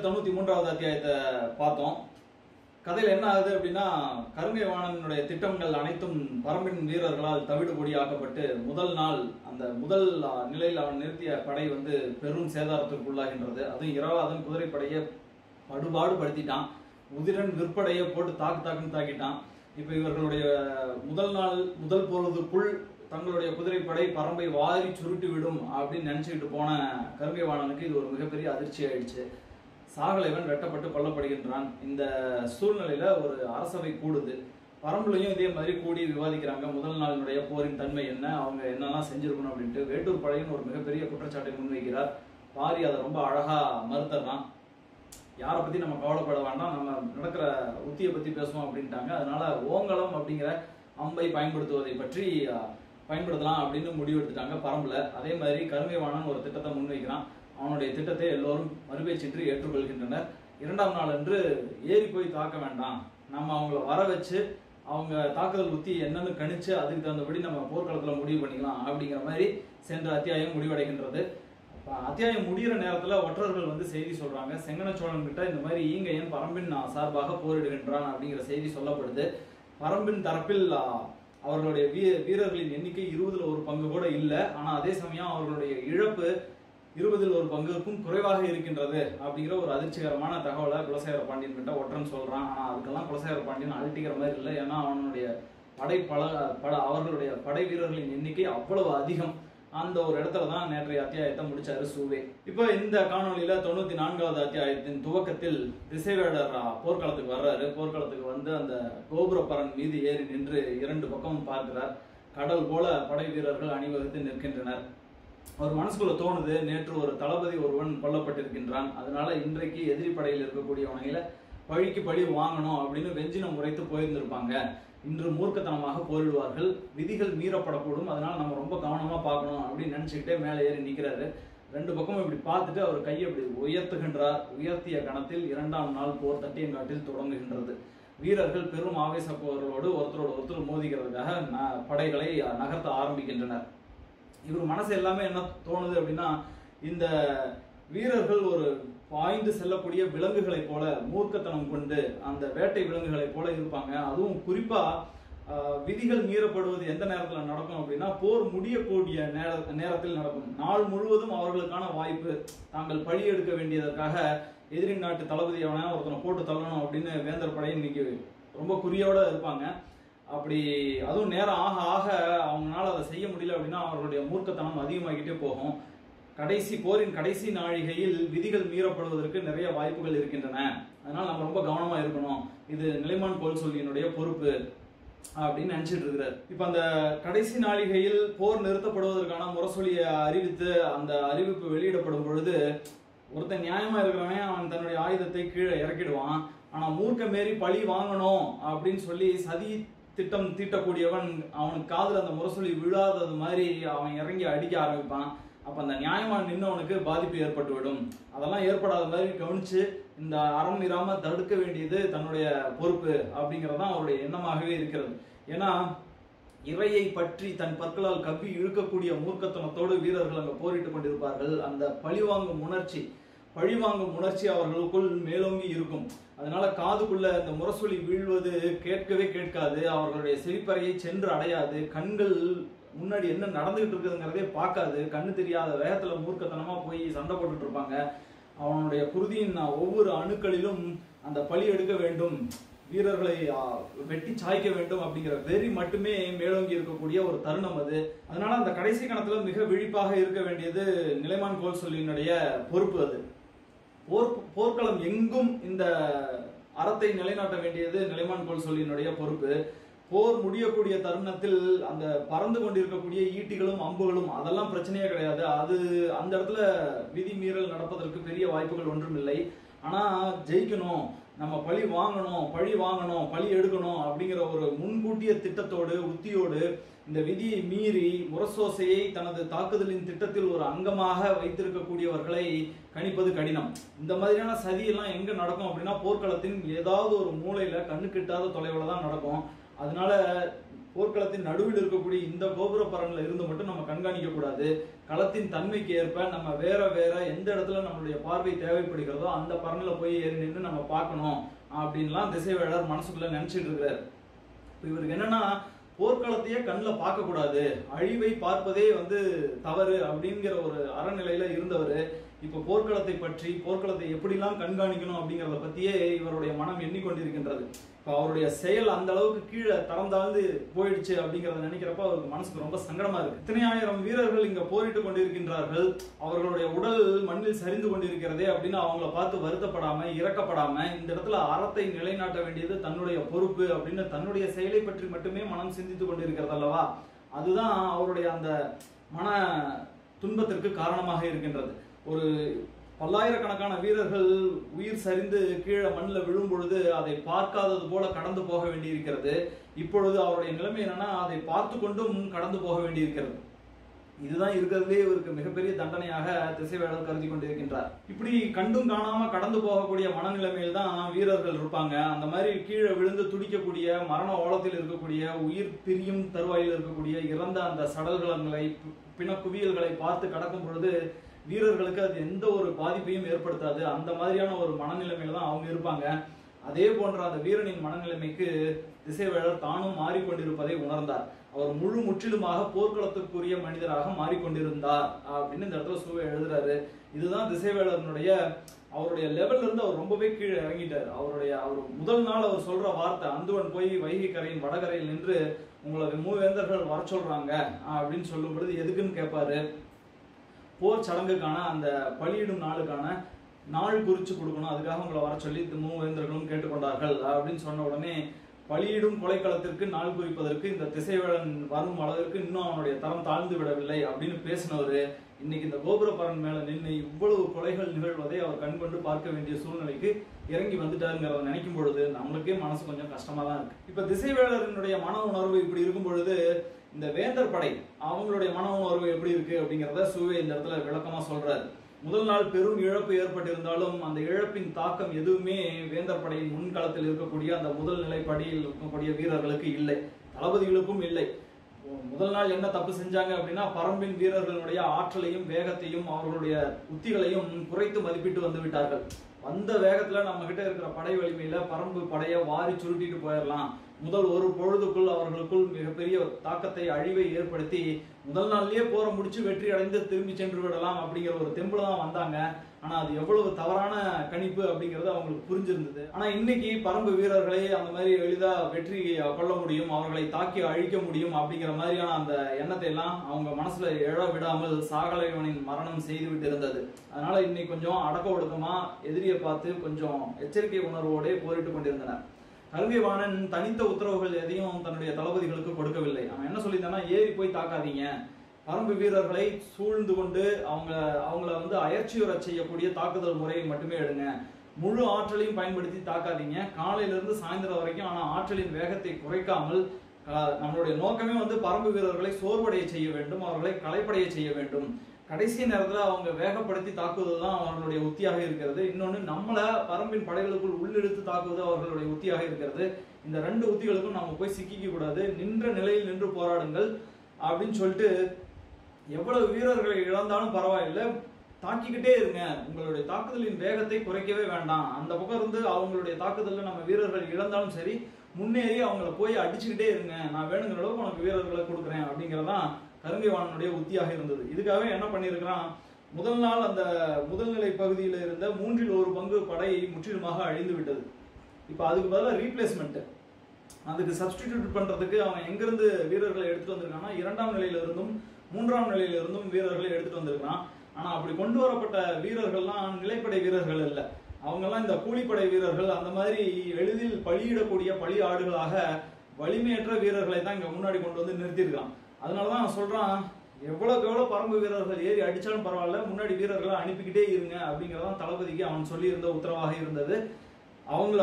93வது அத்தியாயத்தை பார்த்தோம். கதையில் என்ன ஆகுது அப்படின்னா, கருங்கை வாணனுடைய திட்டங்கள் அனைத்தும் பரம்பின் வீரர்களால் தவிடுபொடியாக்கப்பட்டு முதல் நிலையில் அவன் நிறுத்திய படை பெரும் சேதாரத்திற்கு உள்ளாகின்றது. அதுவும் இரவாதன் குதிரைப்படையை படுபாடுபடுத்திட்டான். உதிரன் விற்படையை போட்டு தாக்குன்னு தாக்கிட்டான். இப்ப இவர்களுடைய முதல் பொழுதுக்குள் தங்களுடைய குதிரைப்படை பரம்பை வாரி சுருட்டி விடும் அப்படின்னு நினைச்சுக்கிட்டு போன கருங்கை வாணனுக்கு இது ஒரு மிகப்பெரிய அதிர்ச்சி ஆயிடுச்சு. சாகலைவன் வெட்டப்பட்டு கொல்லப்படுகின்றான். இந்த சூழ்நிலையில ஒரு அரசவை கூடுது. பரம்புலையும் இதே மாதிரி கூடி விவாதிக்கிறாங்க. முதல் நாளினுடைய போரின் தன்மை என்ன, அவங்க என்னெல்லாம் செஞ்சிருக்கணும் அப்படின்ட்டு. வேட்டூர் படையின் ஒரு மிகப்பெரிய குற்றச்சாட்டை முன்வைக்கிறார். பாரி அதை ரொம்ப அழகா மறுத்தறான். யாரை பத்தி நம்ம கவலைப்பட வேண்டாம், நம்ம நடக்கிற உத்தியை பத்தி பேசுவோம் அப்படின்ட்டாங்க. அதனால ஓங்கலம் அப்படிங்கிற அம்பை பயன்படுத்தலாம் அப்படின்னு முடிவெடுத்துட்டாங்க பரம்புல. அதே மாதிரி கருங்கை வாணன் ஒரு திட்டத்தை முன்வைக்கிறான். அவனுடைய திட்டத்தை எல்லோரும் மறுபேச்சின்றி ஏற்றுக்கொள்கின்றனர். 2ஆம் நாள் அன்று ஏறி போய் தாக்க வேண்டாம், நம்ம அவங்கள வர வச்சு அவங்க தாக்குதல் உத்தி என்னன்னு கணிச்சு அதுக்கு தகுந்தபடி நம்ம போர்க்களத்துல முடிவு பண்ணிக்கலாம் அப்படிங்கிற மாதிரி சென்ற அத்தியாயம் முடிவடைகின்றது. அத்தியாயம் முடிகிற நேரத்துல ஒற்றர்கள் செய்தி சொல்றாங்க. செங்கன சோழன் கிட்ட இந்த மாதிரி ஈங்கையன் பரம்பின் சார்பாக போரிடுகின்றான் அப்படிங்கிற செய்தி சொல்லப்படுது. பரம்பின் தரப்பில் அவர்களுடைய வீரர்களின் எண்ணிக்கை 20ல் 1 பங்கு கூட இல்லை. ஆனா அதே சமயம் அவர்களுடைய இழப்பு 20ல் 1 பங்குக்கும் குறைவாக இருக்கின்றது அப்படிங்கிற ஒரு அதிர்ச்சிகரமான தகவலை குலசேகர பாண்டியன் கிட்ட ஒற்றன் சொல்றான். ஆனா அதுக்கெல்லாம் குலசேகர பாண்டியன் அழட்டிக்கிற மாதிரி இல்லை. ஏன்னா அவனுடைய அவர்களுடைய படை வீரர்களின் எண்ணிக்கை அவ்வளவு அதிகம். அந்த ஒரு இடத்துல தான் நேற்றைய அத்தியாயத்தை முடிச்சாரு சூவே. இப்போ இந்த காணொலியில 94வது அத்தியாயத்தின் துவக்கத்தில் திசைவேடர் போர்க்களத்துக்கு வர்றாரு. போர்க்களத்துக்கு அந்த கோபுரப்பரன் மீது ஏறி நின்று 2 பக்கமும் பார்க்கிறார். கடல் போல படை வீரர்கள் அணிவகுத்து நிற்கின்றனர். அவர் மனசுக்குள்ள தோணுது, நேற்று ஒரு தளபதி ஒருவன் கொல்லப்பட்டிருக்கின்றான். அதனால இன்றைக்கு எதிரி படையில் இருக்கக்கூடியவனையில பழிக்கு பழி வாங்கணும் அப்படின்னு வெஞ்சினம் உரைத்து போயிருந்திருப்பாங்க. இன்று மூர்க்கத்தனமாக போரிடுவார்கள், விதிகள் மீறப்படக்கூடும், அதனால நம்ம ரொம்ப கவனமா பார்க்கணும் அப்படின்னு நினைச்சுக்கிட்டே மேலே ஏறி நிற்கிறாரு. 2 பக்கமும் இப்படி பார்த்துட்டு அவர் கையை இப்படி உயர்த்துகின்றார். உயர்த்திய கணத்தில் 2ஆம் நாள் போர் தட்டியங்காட்டில் தொடங்குகின்றது. வீரர்கள் பெரும் ஆவேச போர்களோடு ஒருத்தர் மோதிக்கிறதுக்காக படைகளை நகர்த்த ஆரம்பிக்கின்றனர். இவர் மனசு எல்லாமே என்ன தோணுது அப்படின்னா, இந்த வீரர்கள் ஒரு பாய்ந்து செல்லக்கூடிய விலங்குகளை போல மூர்க்கத்தனம் கொண்டு அந்த வேட்டை விலங்குகளை போல இருப்பாங்க. அதுவும் குறிப்பா விதிகள் மீறப்படுவது எந்த நேரத்தில் நடக்கும் அப்படின்னா, போர் முடியக்கூடிய நேரத்தில் நடக்கும். நாள் முழுவதும் அவர்களுக்கான வாய்ப்பு. தாங்கள் பழி எடுக்க வேண்டியதற்காக எதிரி நாட்டு தளபதி எவனா ஒருத்தனை போட்டு தள்ளணும் அப்படின்னு வேந்தர் படை இன்னைக்கு ரொம்ப குறியோட இருப்பாங்க. அப்படி அதுவும் நேரம் ஆக ஆக அவங்களால அதை செய்ய முடியல அப்படின்னா அவர்களுடைய மூர்க்கத்தனம் அதிகமாகிட்டே போகும். போரின் கடைசி நாழிகையில் விதிகள் மீறப்படுவதற்கு நிறைய வாய்ப்புகள் இருக்கின்றன. அதனால நம்ம ரொம்ப கவனமா இருக்கணும். இது நிலைமான் கோல் சொல்லியினுடைய பொறுப்பு அப்படின்னு நினைச்சிட்டு இருக்கிறார். இப்ப அந்த கடைசி நாழிகையில் போர் நிறுத்தப்படுவதற்கான முரசொலியை அறிவித்து அந்த அறிவிப்பு வெளியிடப்படும் பொழுது ஒருத்தன் நியாயமா இருக்கிறவன் அவன் தன்னுடைய ஆயுதத்தை கீழே இறக்கிடுவான். ஆனா மூர்க்க மீறி பழி வாங்கணும் அப்படின்னு சொல்லி சதி திட்டம் தீட்டக்கூடியவன் அவனுக்கு காதுல அந்த முரசொலி விழாதது மாதிரி அவன் இறங்கி அடிக்க ஆரம்பிப்பான். அப்ப அந்த நியாயமா நின்னவனுக்கு பாதிப்பு ஏற்பட்டுவிடும். அதெல்லாம் ஏற்படாத மாதிரி கவனிச்சு இந்த அறம் மீறாம தடுக்க வேண்டியது தன்னுடைய பொறுப்பு அப்படிங்கறதான் அவருடைய எண்ணமாகவே இருக்கிறது. ஏன்னா இறையை பற்றி தன் பற்களால் கவ்வி இழுக்கக்கூடிய மூர்க்கத்தனத்தோடு வீரர்கள் அங்க போரிட்டு கொண்டிருப்பார்கள். அந்த பழிவாங்கும் உணர்ச்சி அவர்களுக்குள் மேலோங்கி இருக்கும். அதனால காதுக்குள்ள இந்த முரசொலி வீழ்வது கேட்கவே கேட்காது. அவர்களுடைய செவிப்பறையை சென்று அடையாது. கண்கள் முன்னாடி என்ன நடந்துகிட்டு இருக்குதுங்கிறதே பார்க்காது. கண்ணு தெரியாத வேகத்துல மூர்க்கத்தனமா போய் சண்டை போட்டுட்டு இருப்பாங்க. அவனுடைய குருதியின் ஒவ்வொரு அணுக்களிலும் அந்த பழி எடுக்க வேண்டும், வீரர்களை வெட்டி சாய்க்க வேண்டும் அப்படிங்கிற வெறி மட்டுமே மேலோங்கி இருக்கக்கூடிய ஒரு தருணம் அது. அதனால அந்த கடைசி கணத்துல மிக விழிப்பாக இருக்க வேண்டியது நிலைமான் கோல் சொல்லியினுடைய பொறுப்பு. அது போர்க்களம் எங்கும் இந்த அறத்தை நிலைநாட்ட வேண்டியது நிலைமான் கோல் சொல்லியினுடைய பொறுப்பு. போர் முடியக்கூடிய தருணத்தில் அந்த பறந்து கொண்டிருக்கக்கூடிய ஈட்டிகளும் அம்புகளும் அதெல்லாம் பிரச்சனையே கிடையாது. அது அந்த இடத்துல விதி மீறல் நடப்பதற்கு பெரிய வாய்ப்புகள் ஒன்றும் இல்லை. ஆனா ஜெயிக்கணும், நம்ம பழி வாங்கணும், பழி எடுக்கணும் அப்படிங்கிற ஒரு முன்கூட்டிய திட்டத்தோடு உத்தியோடு இந்த விதியை மீறி முரசோசையை தனது தாக்குதலின் திட்டத்தில் ஒரு அங்கமாக வைத்திருக்கக்கூடியவர்களை கணிப்பது கடினம். இந்த மாதிரியான சதியெல்லாம் எங்க நடக்கும் அப்படின்னா போர்க்களத்தின் ஏதாவது ஒரு மூலையில கண்ணு கிட்டாத தொலைவில் தான் நடக்கும். அதனால போர்க்களத்தின் நடுவில் இருக்கக்கூடிய இந்த கோபுர பரன்ல இருந்து மட்டும் நம்ம கண்காணிக்க கூடாது. களத்தின் தன்மைக்கு ஏற்ப நம்ம வேற வேற எந்த இடத்துல நம்மளுடைய பார்வை தேவைப்படுகிறதோ அந்த பரன்ல போய் ஏறி நின்று நம்ம பார்க்கணும் அப்படின்லாம் திசைவேளர் மனசுக்குள்ள நினைச்சிட்டு இருக்கிறார். இவருக்கு என்னன்னா, போர்க்களத்தையே கண்ணில் பார்க்க கூடாது, அழிவை பார்ப்பதே தவறு அப்படிங்கிற ஒரு அறநிலையில இருந்தவர் இப்ப போர்க்களத்தை பற்றி, போர்க்களத்தை எப்படிலாம் கண்காணிக்கணும் அப்படிங்கிறத பத்தியே இவருடைய மனம் எண்ணிக்கொண்டிருக்கின்றது. இப்போ அவருடைய செயல் அந்த அளவுக்கு கீழே தரம் தாழ்ந்து போயிடுச்சு அப்படிங்கிறத நினைக்கிறப்ப அவருக்கு மனசுக்கு ரொம்ப சங்கடமா இருக்கு. இத்தனை ஆயிரம் வீரர்கள் இங்க போரிட்டு கொண்டிருக்கின்றார்கள், அவர்களுடைய உடல் மண்ணில் சரிந்து கொண்டிருக்கிறதே அப்படின்னு அவங்கள பார்த்து வருத்தப்படாம இறக்கப்படாம இந்த இடத்துல அறத்தை நிலைநாட்ட வேண்டியது தன்னுடைய பொறுப்பு அப்படின்னு தன்னுடைய செயலை பற்றி மட்டுமே மனம் சிந்தித்துக் கொண்டிருக்கிறது அல்லவா? அதுதான் அவருடைய அந்த மன துன்பத்திற்கு காரணமாக இருக்கின்றது. ஒரு பல்லாயிரக்கணக்கான வீரர்கள் உயிர் சரிந்து கீழே மண்ணில் விழும் பொழுது அதை பார்க்காதது போல கடந்து போக வேண்டியிருக்கிறது. இப்பொழுது அவருடைய நிலைமை என்னன்னா, அதை பார்த்து கொண்டும் கடந்து போக வேண்டியிருக்கிறது. இதுதான் இருக்கிறதுலே இவருக்கு மிகப்பெரிய தண்டனையாக திசைவேளர் கருதி கொண்டிருக்கின்றார். இப்படி கண்டும் காணாம கடந்து போகக்கூடிய மனநிலைமையில் தான் வீரர்கள் இருப்பாங்க. அந்த மாதிரி கீழே விழுந்து துடிக்கக்கூடிய, மரண ஓலத்தில் இருக்கக்கூடிய, உயிர் பிரியும் தருவாயில் இருக்கக்கூடிய இறந்த அந்த சடல்களை, பிணக்குவியல்களை பார்த்து கடக்கும் பொழுது வீரர்களுக்கு அது எந்த ஒரு பாதிப்பையும் ஏற்படுத்தாது. அந்த மாதிரியான ஒரு மனநிலைமையில தான் அவங்க இருப்பாங்க. அதே போன்ற அந்த வீரனின் மனநிலைமைக்கு திசைவேளர் தானும் மாறிக்கொண்டிருப்பதை உணர்ந்தார். அவர் முற்றிலுமாக போர்க்களத்திற்குரிய மனிதராக மாறிக்கொண்டிருந்தார் அப்படின்னு இந்த இடத்துல சூவை எழுதுறாரு. இதுதான் திசைவேளனுடைய அவருடைய லெவல்ல இருந்து அவர் ரொம்பவே கீழே இறங்கிட்டார். அவர் முதல் நாள் அவர் சொல்ற வார்த்தை, அந்துவன் போய் வைகை கரையின் வடகரையில் நின்று உங்களுக்கு மூவேந்தர்கள் வர சொல்றாங்க அப்படின்னு சொல்லும் பொழுது எதுக்குன்னு கேட்பாரு. போர் சடங்குக்கான அந்த பலியிடும் நாளுக்கான நாள் குறிச்சு கொடுக்கணும், அதுக்காக உங்களை வர சொல்லி மூவேந்தர்களும் கேட்டுக்கொண்டார்கள் அப்படின்னு சொன்ன உடனே பலியிடும் கொலைக்களத்திற்கு நாள் குறிப்பதற்கு இந்த திசைவேளன் வரும் அளவிற்கு இன்னும் அவனுடைய தரம் தாழ்ந்து விடவில்லை அப்படின்னு பேசினவரு இன்னைக்கு இந்த கோபுரப்பரன் மேல நின்று இவ்வளவு கொலைகள் நிகழ்வதை அவர் கண்கொண்டு பார்க்க வேண்டிய சூழ்நிலைக்கு இறங்கி வந்துட்டாருங்கிறத நினைக்கும் பொழுது நம்மளுக்கே மனசு கொஞ்சம் கஷ்டமா தான் இருக்கு. இப்ப திசைவேளரினுடைய மன உணர்வு இப்படி இருக்கும் பொழுது இந்த வேந்தர் படை அவங்களுடைய மன உணர்வு எப்படி இருக்கு அப்படிங்கிறத சூவே இந்த இடத்துல விளக்கமா சொல்றாரு. முதல் நாள் பெரும் இழப்பு ஏற்பட்டிருந்தாலும் அந்த இழப்பின் தாக்கம் எதுவுமே வேந்தர் படையின் முன்களத்தில் இருக்கக்கூடிய அந்த முதல் நிலை படையில் இருக்கக்கூடிய வீரர்களுக்கு இல்லை, தளபதிகளுக்கும் இல்லை. முதல் நாள் என்ன தப்பு செஞ்சாங்க அப்படின்னா, பரம்பின் வீரர்களுடைய ஆற்றலையும் வேகத்தையும் அவர்களுடைய உத்திகளையும் குறைத்து மதிப்பிட்டு வந்து விட்டார்கள். அந்த வேகத்துல நம்ம கிட்ட இருக்கிற படை வலிமையில பரம்பு படையை வாரி சுருட்டிட்டு போயிடலாம், முதல் ஒரு பொழுதுக்குள் அவர்களுக்குள் மிகப்பெரிய தாக்கத்தை, அழிவை ஏற்படுத்தி முதல் நாள்லயே போற முடிச்சு வெற்றி அடைந்து திரும்பி சென்று விடலாம் அப்படிங்கிற ஒரு தெம்புல தான் வந்தாங்க. ஆனா அது எவ்வளவு தவறான கணிப்பு அப்படிங்கிறது அவங்களுக்கு புரிஞ்சிருந்தது. ஆனா இன்னைக்கு பரம்பு வீரர்களை அந்த மாதிரி எளிதா வெற்றி கொள்ள முடியும், அவர்களை தாக்கி அழிக்க முடியும் அப்படிங்கிற மாதிரியான அந்த எண்ணத்தை எல்லாம் அவங்க மனசுல எழ விடாமல் சாகலைவனின் மரணம் செய்து விட்டு இருந்தது. அதனால இன்னைக்கு கொஞ்சம் அடக்க ஒடுக்கமா எதிரியை பார்த்து கொஞ்சம் எச்சரிக்கை உணர்வோட போரிட்டு கொண்டிருந்தனர். கருங்கைவாணன் தனித்த உத்தரவுகள் எதையும் தன்னுடைய தளபதிகளுக்கு கொடுக்கவில்லை. அவன் என்ன சொல்லியிருந்தான்னா, ஏறி போய் தாக்காதீங்க, பரம்பு வீரர்களை சூழ்ந்து கொண்டு அவங்கள அயற்சியுற செய்யக்கூடிய தாக்குதல் முறையை மட்டுமே எடுங்க, முழு ஆற்றலையும் பயன்படுத்தி தாக்காதீங்க, காலையில இருந்து சாயந்தரம் வரைக்கும். ஆனா ஆற்றலின் வேகத்தை குறைக்காமல் நம்மளுடைய நோக்கமே பரம்பு வீரர்களை சோர்வடைய செய்ய வேண்டும், அவர்களை களைப்படைய செய்ய வேண்டும். கடைசி நேரத்துல அவங்க வேகப்படுத்தி தாக்குவது தான் அவர்களுடைய உத்தியாக இருக்கிறது. இன்னொன்னு, நம்மள பரம்பின் படைகளுக்குள் உள்ளிழுத்து தாக்குவது அவர்களுடைய உத்தியாக இருக்கிறது. இந்த ரெண்டு உத்திகளுக்கும் நம்ம போய் சிக்கிக்க கூடாது, நின்ற நிலையில் நின்று போராடுங்கள் அப்படின்னு சொல்லிட்டு எவ்வளவு வீரர்களை இழந்தாலும் பரவாயில்லை, தாக்கிக்கிட்டே இருங்க, உங்களுடைய தாக்குதலின் வேகத்தை குறைக்கவே வேண்டாம். அந்த பக்கம் இருந்து அவங்களுடைய தாக்குதல்ல நம்ம வீரர்கள் இழந்தாலும் சரி, முன்னேறி அவங்கள போய் அடிச்சுக்கிட்டே இருங்க, நான் வேணுங்கிற அளவுக்கு உனக்கு வீரர்களை கொடுக்குறேன் அப்படிங்கிறதான் கருங்கைவாணனுடைய உத்தியாக இருந்தது. இதுக்காக என்ன பண்ணியிருக்கிறான், முதல் நாள் அந்த முதல்நிலை பகுதியில் இருந்த 1/3 படை முற்றிலுமாக அழிந்து விட்டது. இப்ப அதுக்கு பதிலாக ரீப்ளேஸ்மெண்ட், அதுக்கு சப்ஸ்டிடியூட் பண்றதுக்கு அவன் எங்கிருந்து வீரர்களை எடுத்துட்டு வந்திருக்கான்னா, 2ஆம் நிலையில இருந்தும் 3ஆம் நிலையில இருந்தும் வீரர்களை எடுத்துட்டு வந்திருக்கான். ஆனா அப்படி கொண்டு வரப்பட்ட வீரர்கள்லாம் நிலைப்படை வீரர்கள் இல்லை, அவங்கெல்லாம் இந்த கூலிப்படை வீரர்கள். அந்த மாதிரி எளிதில் பலியிடக்கூடிய பலி ஆடுகளாக வலிமையற்ற வீரர்களை தான் இங்க முன்னாடி கொண்டு வந்து நிறுத்தியிருக்கான். அதனாலதான் அவன் சொல்றான், எவ்வளவு பரம்பு வீரர்கள் ஏறி அடிச்சாலும் பரவாயில்ல, முன்னாடி வீரர்களை அனுப்பிக்கிட்டே இருங்க அப்படிங்கறதான் தளபதிக்கு அவன் சொல்லி இருந்த உத்தரவாக இருந்தது. அவங்கள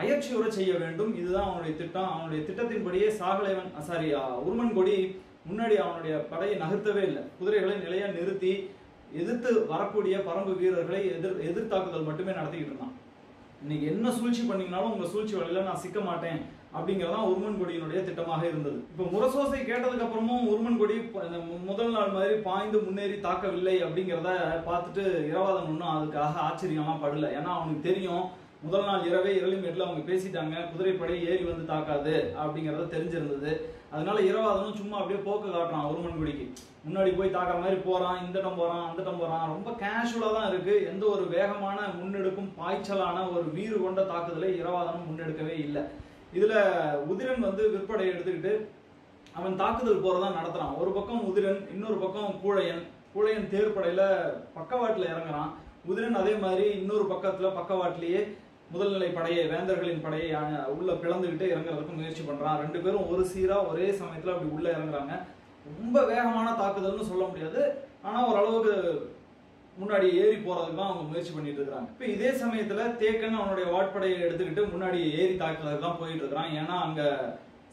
அயற்சியுற செய்ய வேண்டும், இதுதான் அவனுடைய திட்டம். அவனுடைய திட்டத்தின்படியே உருமன்கொடி முன்னாடி அவனுடைய படையை நகர்த்தவே இல்லை, குதிரைகளை நிலையா நிறுத்தி எதிர்த்து வரக்கூடிய பரம்பு வீரர்களை எதிர்த்தாக்குதல் மட்டுமே நடத்திக்கிட்டு இருந்தான். இன்னைக்கு என்ன சூழ்ச்சி பண்ணீங்கனாலும் உங்க சூழ்ச்சி வழியில நான் சிக்க மாட்டேன் அப்படிங்கறதான் உருமன்கொடியினுடைய திட்டமாக இருந்தது. இப்ப முரசோசை கேட்டதுக்கு அப்புறமும் உருமன்கொடி முதல் நாள் மாதிரி பாய்ந்து முன்னேறி தாக்கவில்லை அப்படிங்கிறத பார்த்துட்டு இரவாதன் ஒன்றும் அதுக்காக ஆச்சரியம்லாம் படல. ஏன்னா அவனுக்கு தெரியும் முதல் நாள் இரவே இரளி மேட்ல அவங்க பேசிட்டாங்க, குதிரைப்படை ஏறி வந்து தாக்காது அப்படிங்கறத தெரிஞ்சிருந்தது. அதனால இரவாதனும் சும்மா அப்படியே போக்கு காட்டுறான் உருமன்கொடிக்கு. முன்னாடி போய் தாக்குற மாதிரி போறான், இந்த இடம் போறான் அந்த இடம் போறான். ரொம்ப கேஷுவலா தான் இருக்கு. எந்த ஒரு வேகமான முன்னெடுக்கும் பாய்ச்சலான ஒரு வீறு கொண்ட தாக்குதலை இரவாதனும் முன்னெடுக்கவே இல்லை. இதுல உதிரன் வந்து விற்படையை எடுத்துக்கிட்டு அவன் தாக்குதல் போறதா நடத்துறான். ஒரு பக்கம் உதிரன், இன்னொரு பக்கம் கூழையன். கூழையன் தேர்ப்படையில பக்கவாட்டுல இறங்குறான். உதிரன் அதே மாதிரி இன்னொரு பக்கத்துல பக்கவாட்டிலேயே முதல்நிலை படையை, வேந்தர்களின் படையை உள்ள பிளந்துகிட்டு இறங்குறதுக்கு முயற்சி பண்றான். ரெண்டு பேரும் ஒரு சீரா ஒரே சமயத்துல அப்படி உள்ள இறங்குறாங்க. ரொம்ப வேகமான தாக்குதல்னு சொல்ல முடியாது, ஆனா ஓரளவுக்கு முன்னாடி ஏறி போறதுக்கு தான் அவங்க முயற்சி பண்ணிட்டு இருக்காங்க. இப்ப இதே சமயத்துல தேக்கன் அவனுடைய வாட்படையை எடுத்துக்கிட்டு முன்னாடி ஏறி தாக்குறதுக்கு தான் போயிட்டு இருக்கிறான். ஏன்னா அங்க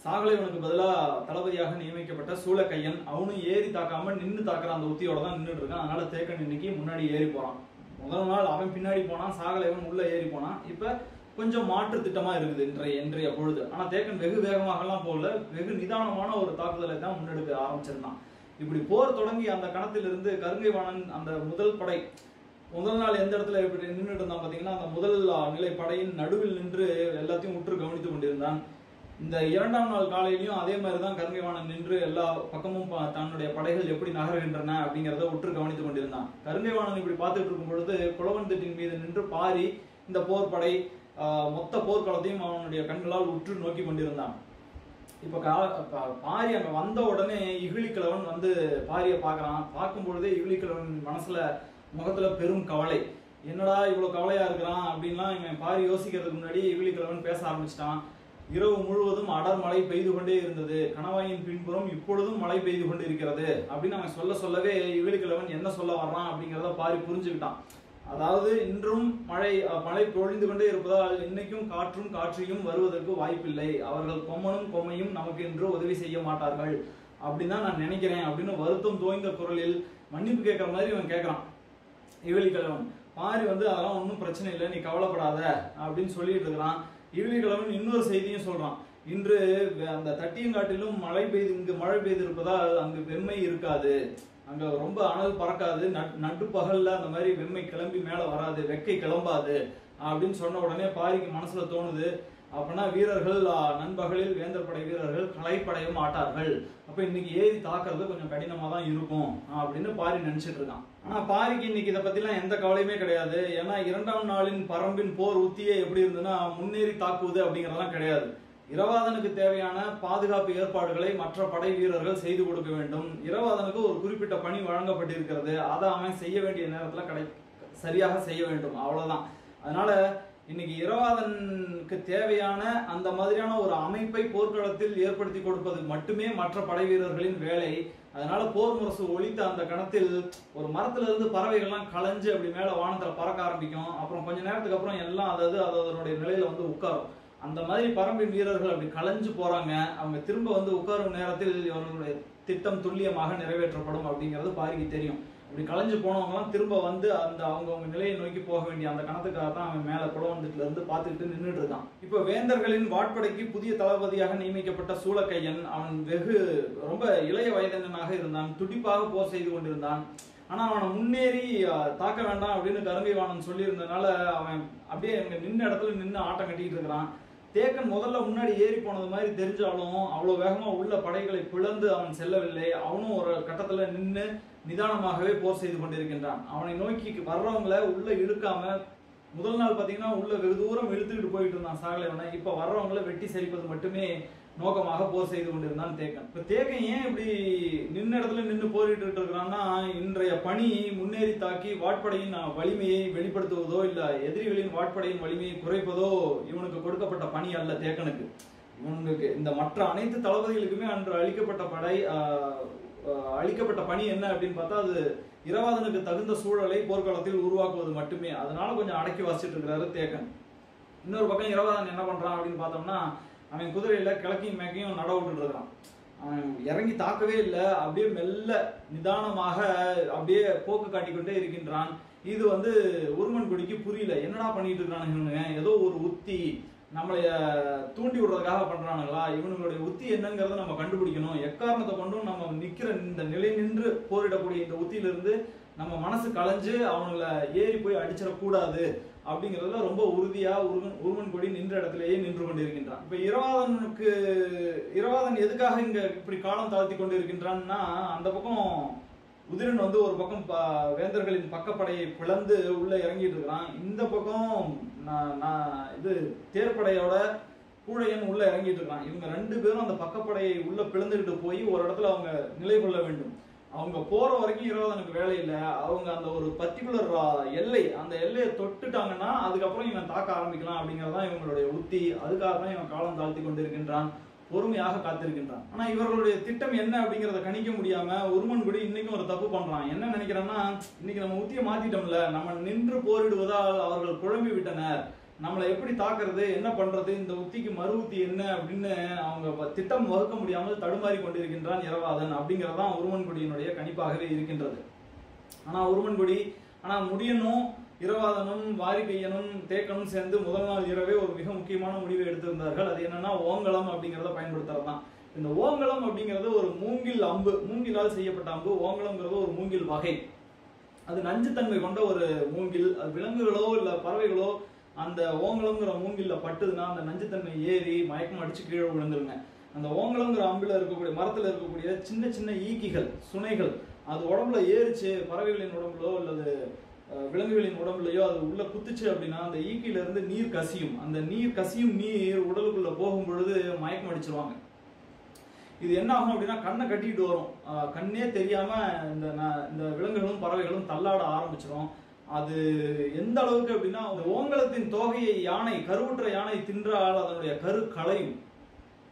சாகலைவனுக்கு பதிலா தளபதியாக நியமிக்கப்பட்ட சூளக்கையன் அவனும் ஏறி தாக்காம நின்று தாக்குற அந்த உத்தியோட தான் நின்றுட்டு இருக்கான். அதனால தேக்கன் இன்னைக்கு முன்னாடி ஏறி போறான். முதல் நாள் அவன் பின்னாடி போனான், சாகலைவன் உள்ள ஏறி போனான். இப்ப கொஞ்சம் மாற்று திட்டமா இருக்குது இன்றைய பொழுது. ஆனா தேக்கன் வெகு வேகமாகலாம் போகல, வெகு நிதானமான ஒரு தாக்குதலை தான் முன்னெடுக்க ஆரம்பிச்சிருந்தான். இப்படி போர் தொடங்கி அந்த கணத்திலிருந்து கருங்கைவாணன் அந்த முதல் படை முதல் நாள் எந்த இடத்துல இப்படி நின்றுட்டு இருந்தான் பாத்தீங்கன்னா, அந்த முதல் நிலை படையின் நடுவில் நின்று எல்லாத்தையும் உற்று கவனித்துக் கொண்டிருந்தான். இந்த இரண்டாம் நாள் காலையிலையும் அதே மாதிரிதான் கருங்கைவாணன் நின்று எல்லா பக்கமும் தன்னுடைய படைகள் எப்படி நகர்கின்றன அப்படிங்கிறத உற்று கவனித்துக் கொண்டிருந்தான். கருங்கைவாணன் இப்படி பார்த்துட்டு இருக்கும் பொழுது புலவன் திட்டின் மீது நின்று பாரி இந்த போர் படை மொத்த போர்க்களத்தையும் அவனுடைய கண்களால் உற்று நோக்கி கொண்டிருந்தான். இப்ப பாரி அங்க வந்த உடனே இகிலிக்கிழவன் வந்து பாரியை பாக்குறான். பார்க்கும் பொழுதே இகிலிக்கிழவன் மனசுல முகத்துல பெரும் கவலை. என்னடா இவ்வளவு கவலையா இருக்கிறான் அப்படின்லாம் இவன் பாரி யோசிக்கிறதுக்கு முன்னாடி இகிலிக்கிழவன் பேச ஆரம்பிச்சிட்டான். இரவு முழுவதும் அடர் மழை பெய்து கொண்டே இருந்தது, கணவாயின் பின்புறம் இப்பொழுதும் மழை பெய்து கொண்டு இருக்கிறது அப்படின்னு அவன் சொல்லவே இகிலிக்கிழவன் என்ன சொல்ல வர்றான் அப்படிங்கிறத பாரி புரிஞ்சுக்கிட்டான். அதாவது இன்றும் மழை பொழிந்து கொண்டே இருப்பதால் இன்னைக்கும் காற்றும் காற்றியும் வருவதற்கு வாய்ப்பில்லை, அவர்கள் கொம்மனும் கொம்மையும் நமக்கு இன்று உதவி செய்ய மாட்டார்கள் அப்படின்னு தான் நான் நினைக்கிறேன் அப்படின்னு வருத்தம் தோய்ந்த குரலில் மன்னிப்பு கேட்கற மாதிரி அவன் கேட்கறான் இகிலிக்கிழவன். பாரி வந்து அதெல்லாம் ஒன்றும் பிரச்சனை இல்லை, நீ கவலைப்படாத அப்படின்னு சொல்லிட்டு இருக்கிறான். இகிலிக்கிழவன் இன்னொரு செய்தியும் சொல்றான். இன்று அந்த தட்டியங்காட்டிலும் இங்கு மழை பெய்து இருப்பதால் அங்கு வெம்மை இருக்காது, அங்க ரொம்ப அனல் பறக்காது, நட்டு பகல்ல அந்த மாதிரி வெம்மை கிளம்பி மேல வராது, வெக்கை கிளம்பாது அப்படின்னு சொன்ன உடனே பாரிக்கு மனசுல தோணுது, அப்படின்னா வீரர்கள் நண்பகலில் வேந்தர் படை வீரர்கள் களைப்படையும் மாட்டார்கள், அப்ப இன்னைக்கு ஏறி தாக்குறது கொஞ்சம் கடினமா தான் இருக்கும் அப்படின்னு பாரி நினைச்சிட்டு இருக்கான். ஆனா பாரிக்கு இன்னைக்கு இதை பத்திலாம் எந்த கவலையுமே கிடையாது. ஏன்னா இரண்டாம் நாளின் பரம்பின் போர் உத்தியே எப்படி இருந்ததுன்னா முன்னேறி தாக்குவது அப்படிங்கறதெல்லாம் கிடையாது. இரவாதனுக்கு தேவையான பாதுகாப்பு ஏற்பாடுகளை மற்ற படை வீரர்கள் செய்து கொடுக்க வேண்டும். இரவாதனுக்கு ஒரு குறிப்பிட்ட பணி வழங்கப்பட்டிருக்கிறது, அதை அவன் செய்ய வேண்டிய நேரத்துல சரியாக செய்ய வேண்டும், அவ்வளவுதான். அதனால இன்னைக்கு இரவாதனுக்கு தேவையான அந்த மாதிரியான ஒரு அமைப்பை போர்க்களத்தில் ஏற்படுத்தி கொடுப்பது மட்டுமே மற்ற படை வீரர்களின் வேலை. அதனால போர் முரசு ஒலித்த அந்த கணத்தில் ஒரு மரத்துல இருந்து பறவைகள்லாம் களைஞ்சு அப்படி மேல வானத்துல பறக்க ஆரம்பிக்கும். அப்புறம் கொஞ்ச நேரத்துக்கு அப்புறம் எல்லாம் அதனுடைய நிலையில வந்து உட்காரும். அந்த மாதிரி பரம்பின் வீரர்கள் அப்படி களைஞ்சு போறாங்க. அவங்க திரும்ப வந்து உட்காரும் நேரத்தில் இவர்களுடைய திட்டம் துல்லியமாக நிறைவேற்றப்படும் அப்படிங்கிறது பாரிக்கு தெரியும். அப்படி களைஞ்சு போனவங்கலாம் திரும்ப வந்து அந்த அவங்கவுங்க நிலையை நோக்கி போக வேண்டிய அந்த கணத்துக்காக தான் அவன் மேல புலவந்தத்துல இருந்து பார்த்துக்கிட்டு நின்றுட்டு இருக்கான். இப்ப வேந்தர்களின் வாட்படைக்கு புதிய தளபதியாக நியமிக்கப்பட்ட சூளக்கையன் அவன் ரொம்ப இளைய வயதினனாக இருந்தான், துடிப்பாக போர் செய்து கொண்டிருந்தான். ஆனா அவனை முன்னேறி தாக்க வேண்டாம் அப்படின்னு கருங்கைவாணன் சொல்லி இருந்ததுனால அவன் அப்படியே நின்ன இடத்துல நின்று ஆட்டம் கட்டிட்டு இருக்கிறான். தேக்கன் முதல்ல முன்னாடி ஏறி போனது மாதிரி தெரிஞ்சாலும் அவ்வளவு வேகமா உள்ள படைகளை பிளந்து அவன் செல்லவில்லை. அவனும் ஒரு கட்டத்துல நின்று நிதானமாகவே போர் செய்து கொண்டிருக்கின்றான். அவனை நோக்கி வர்றவங்களை உள்ள இழுக்காம, முதல் நாள் பாத்தீங்கன்னா உள்ள வெகு தூரம் இழுத்துக்கிட்டு போயிட்டு இருந்தான் சாகலைவனை. இப்ப வர்றவங்களை வெட்டி சரிப்பது மட்டுமே நோக்கமாக போர் செய்து கொண்டிருந்தான் தேக்கன். இப்ப தேக்கன் ஏன் இப்படி நின்ன இடத்துல நின்று போரிட்டு இருக்கிறான்னா, இன்றைய பணி முன்னேறி தாக்கி வாட்படையின் வலிமையை வெளிப்படுத்துவதோ இல்ல எதிரிகளின் வாட்படையின் வலிமையை குறைப்பதோ இவனுக்கு கொடுக்கப்பட்ட பணி அல்ல தேக்கனுக்கு. இவனுக்கு இந்த மற்ற அனைத்து தளபதிகளுக்குமே அன்று அளிக்கப்பட்ட பணி என்ன அப்படின்னு பார்த்தா, அது இரவாதனுக்கு தகுந்த சூழலை போர்க்களத்தில் உருவாக்குவது மட்டுமே. அதனால கொஞ்சம் அடக்கி வாசிட்டு இருக்கிறாரு தேக்கன். இன்னொரு பக்கம் இரவாதன் என்ன பண்றான் அப்படின்னு பார்த்தோம்னா, அவன் குதிரையில கிழக்கையும் மேக்கையும் நட விட்டுட்டு இருக்கிறான். அவன் இறங்கி தாக்கவே இல்லை, அப்படியே மெல்ல நிதானமாக அப்படியே போக்கு காட்டிக்கொண்டே இருக்கின்றான். இது வந்து உருமன்கொடிக்கு புரியல, என்னடா பண்ணிட்டு இருக்கானுங்க, ஏதோ ஒரு உத்தி நம்மளைய தூண்டி விடுறதுக்காக பண்றானுங்களா, இவனுங்களுடைய உத்தி என்னங்கிறத நம்ம கண்டுபிடிக்கணும். எக்காரணத்தை கொண்டும் நம்ம நிக்கிற இந்த நிலை நின்று போரிடக்கூடிய இந்த உத்தியிலிருந்து நம்ம மனசு களைஞ்சு அவனுங்களை ஏறி போய் அடிச்சிடக்கூடாது அப்படிங்கிறதுல ரொம்ப உறுதியா உருமன் கொடி நின்ற இடத்திலேயே நின்று கொண்டிருக்கின்றான். இப்ப இரவாதன் எதுக்காக இங்க இப்படி காலம் தாழ்த்தி கொண்டு இருக்கின்றான்னா, அந்த பக்கம் உதிரன் வந்து ஒரு பக்கம் வேந்தர்களின் பக்கப்படையை பிளந்து உள்ள இறங்கிட்டு இருக்கிறான். இந்த பக்கம் இது தேர்ப்படையோட கூழையன் உள்ள இறங்கிட்டு இருக்கான். இவங்க 2 பேரும் அந்த பக்கப்படையை உள்ள பிளந்துகிட்டு போய் ஒரு இடத்துல அவங்க நிலை கொள்ள வேண்டும். அவங்க போற வரைக்கும் இரவாதனுக்கு வேலை இல்லை. அவங்க அந்த ஒரு பர்டிகுலர் எல்லை, அந்த எல்லையை தொட்டுட்டாங்கன்னா அதுக்கப்புறம் இவன் தாக்க ஆரம்பிக்கலாம் அப்படிங்கறதான் இவங்களுடைய உத்தி. அதுக்காக தான் இவன் காலம் தாழ்த்தி கொண்டிருக்கின்றான், பொறுமையாக காத்திருக்கின்றான். ஆனா இவர்களுடைய திட்டம் என்ன அப்படிங்கறத கணிக்க முடியாம உருமன்குடி இன்னைக்கும் ஒரு தப்பு பண்றான். என்ன நினைக்கிறான்னா, இன்னைக்கு நம்ம உத்தியை மாத்திட்டோம்ல, நம்ம நின்று போரிடுவதால் அவர்கள் குழம்பி விட்டனர், நம்மளை எப்படி தாக்குறது, என்ன பண்றது, இந்த உத்திக்கு மறு உத்தி என்ன அப்படின்னு அவங்க திட்டம் வகுக்க முடியாமல் தடுமாறி கொண்டிருக்கின்றான் இரவாதன் அப்படிங்கறதான் உருமன்குடியினுடைய கணிப்பாகவே இருக்கின்றது. ஆனா முடியனும் இரவாதனும் வாரிகையனும் தேக்கனும் சேர்ந்து முதல் நாள் இரவே ஒரு மிக முக்கியமான முடிவை எடுத்திருந்தார்கள். அது என்னன்னா ஓங்கலம் அப்படிங்கறத பயன்படுத்துறதுதான். இந்த ஓங்கலம் அப்படிங்கிறது ஒரு மூங்கில் அம்பு, மூங்கிலால் செய்யப்பட்ட அம்பு. ஓங்கலம்ங்கிறது ஒரு மூங்கில் வகை. அது நஞ்சுத்தன்மை கொண்ட ஒரு மூங்கில். அது விலங்குகளோ இல்ல பறவைகளோ அந்த ஓங்கலம்ங்கிற மூங்கில்ல பட்டுதுன்னா அந்த நஞ்சுத்தன்மை ஏறி மயக்கம் அடிச்சு கீழே விழுந்துருங்க. அந்த ஓங்கலம்ங்கிற அம்புல இருக்கக்கூடிய மரத்துல இருக்கக்கூடிய சின்ன சின்ன ஈக்கிகள், சுனைகள் அது உடம்புல ஏறிச்சு, பறவைகளின் உடம்புலோ அல்லது விலங்குகளின் உடம்புலையோ அது உள்ள குத்துச்சு அப்படின்னா அந்த ஈக்கில இருந்து நீர் கசியும். அந்த நீர் கசியும் நீர் உடலுக்குள்ள போகும் பொழுது மயக்கம் அடிச்சிருவாங்க. இது என்ன ஆகும் அப்படின்னா கண்ணை கட்டிட்டு வரும். கண்ணே தெரியாம இந்த விலங்குகளும் பறவைகளும் தள்ளாட ஆரம்பிச்சிடும். அது எந்த அளவுக்கு அப்படின்னா, அந்த ஓங்கலத்தின் தோகையை யானை, கருவுற்ற யானை தின்றால் அதனுடைய கரு களையும்.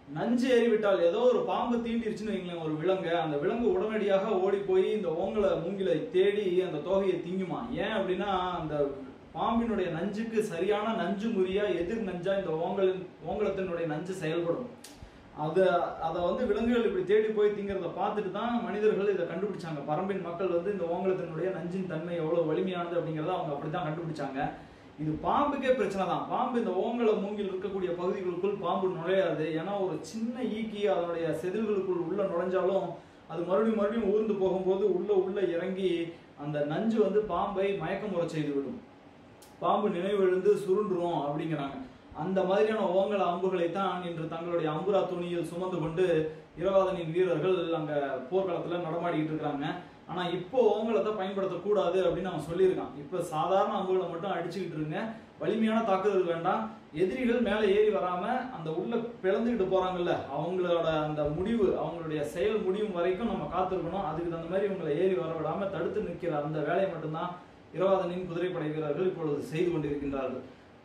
நஞ்சு ஏறிவிட்டால், ஏதோ ஒரு பாம்பு தீண்டிருச்சுன்னு வைங்களேன் ஒரு விலங்கு, அந்த விலங்கு உடனடியாக ஓடி போய் இந்த மூங்கிலை தேடி அந்த தோகையை திங்குமா. ஏன் அப்படின்னா அந்த பாம்பினுடைய நஞ்சுக்கு சரியான நஞ்சு முறியா எதிர் நஞ்சா இந்த ஓங்கலத்தினுடைய நஞ்சு செயல்படும். அதை வந்து விலங்குகள் இப்படி தேடி போய் திங்கிறத பார்த்துட்டு தான் மனிதர்கள் இதை கண்டுபிடிச்சாங்க. பரம்பின் மக்கள் வந்து இந்த ஓங்கலத்தினுடைய நஞ்சின் தன்மை எவ்வளவு வலிமையானது அப்படிங்கிறத அவங்க அப்படித்தான் கண்டுபிடிச்சாங்க. இது பாம்புக்கே பிரச்சனை தான். பாம்பு இந்த ஓங்கல மூங்கில் இருக்கக்கூடிய பகுதிகளுக்குள் பாம்பு நுழையாது. ஏன்னா ஒரு சின்ன ஈக்கி அதனுடைய செதில்களுக்குள் உள்ள நுழைஞ்சாலும் அது மறுபடியும் ஊர்ந்து போகும்போது உள்ள இறங்கி அந்த நஞ்சு வந்து பாம்பை மயக்கமுறை செய்து விடும். பாம்பு நினைவெழுந்து சுருண்டுரும் அப்படிங்கிறாங்க. அந்த மாதிரியான ஓங்கல அம்புகளை தான் இன்று தங்களுடைய அம்புரா துணியில் சுமந்து கொண்டு இரவாதனின் வீரர்கள் அங்க போர்க்களத்துல நடமாடிக்கிட்டு இருக்கிறாங்க. ஆனா இப்போ ஓங்கலத்தை பயன்படுத்தக்கூடாது அப்படின்னு அவன் சொல்லியிருக்கான். இப்ப சாதாரண அம்புகளை மட்டும் அடிச்சுக்கிட்டு இருங்க, வலிமையான தாக்குதல் வேண்டாம். எதிரிகள் மேல ஏறி வராம அந்த உள்ள பிளந்துக்கிட்டு போறாங்கல்ல, அவங்களோட அந்த முடிவு, அவங்களுடைய செயல் முடிவும் வரைக்கும் நம்ம காத்திருக்கணும். அதுக்கு தகுந்த மாதிரி இவங்களை ஏறி வர விடாம தடுத்து நிற்கிற அந்த வேலையை மட்டும்தான் இரவாதனின் குதிரைப்படை வீரர்கள் இப்பொழுது செய்து கொண்டிருக்கின்றார்கள்.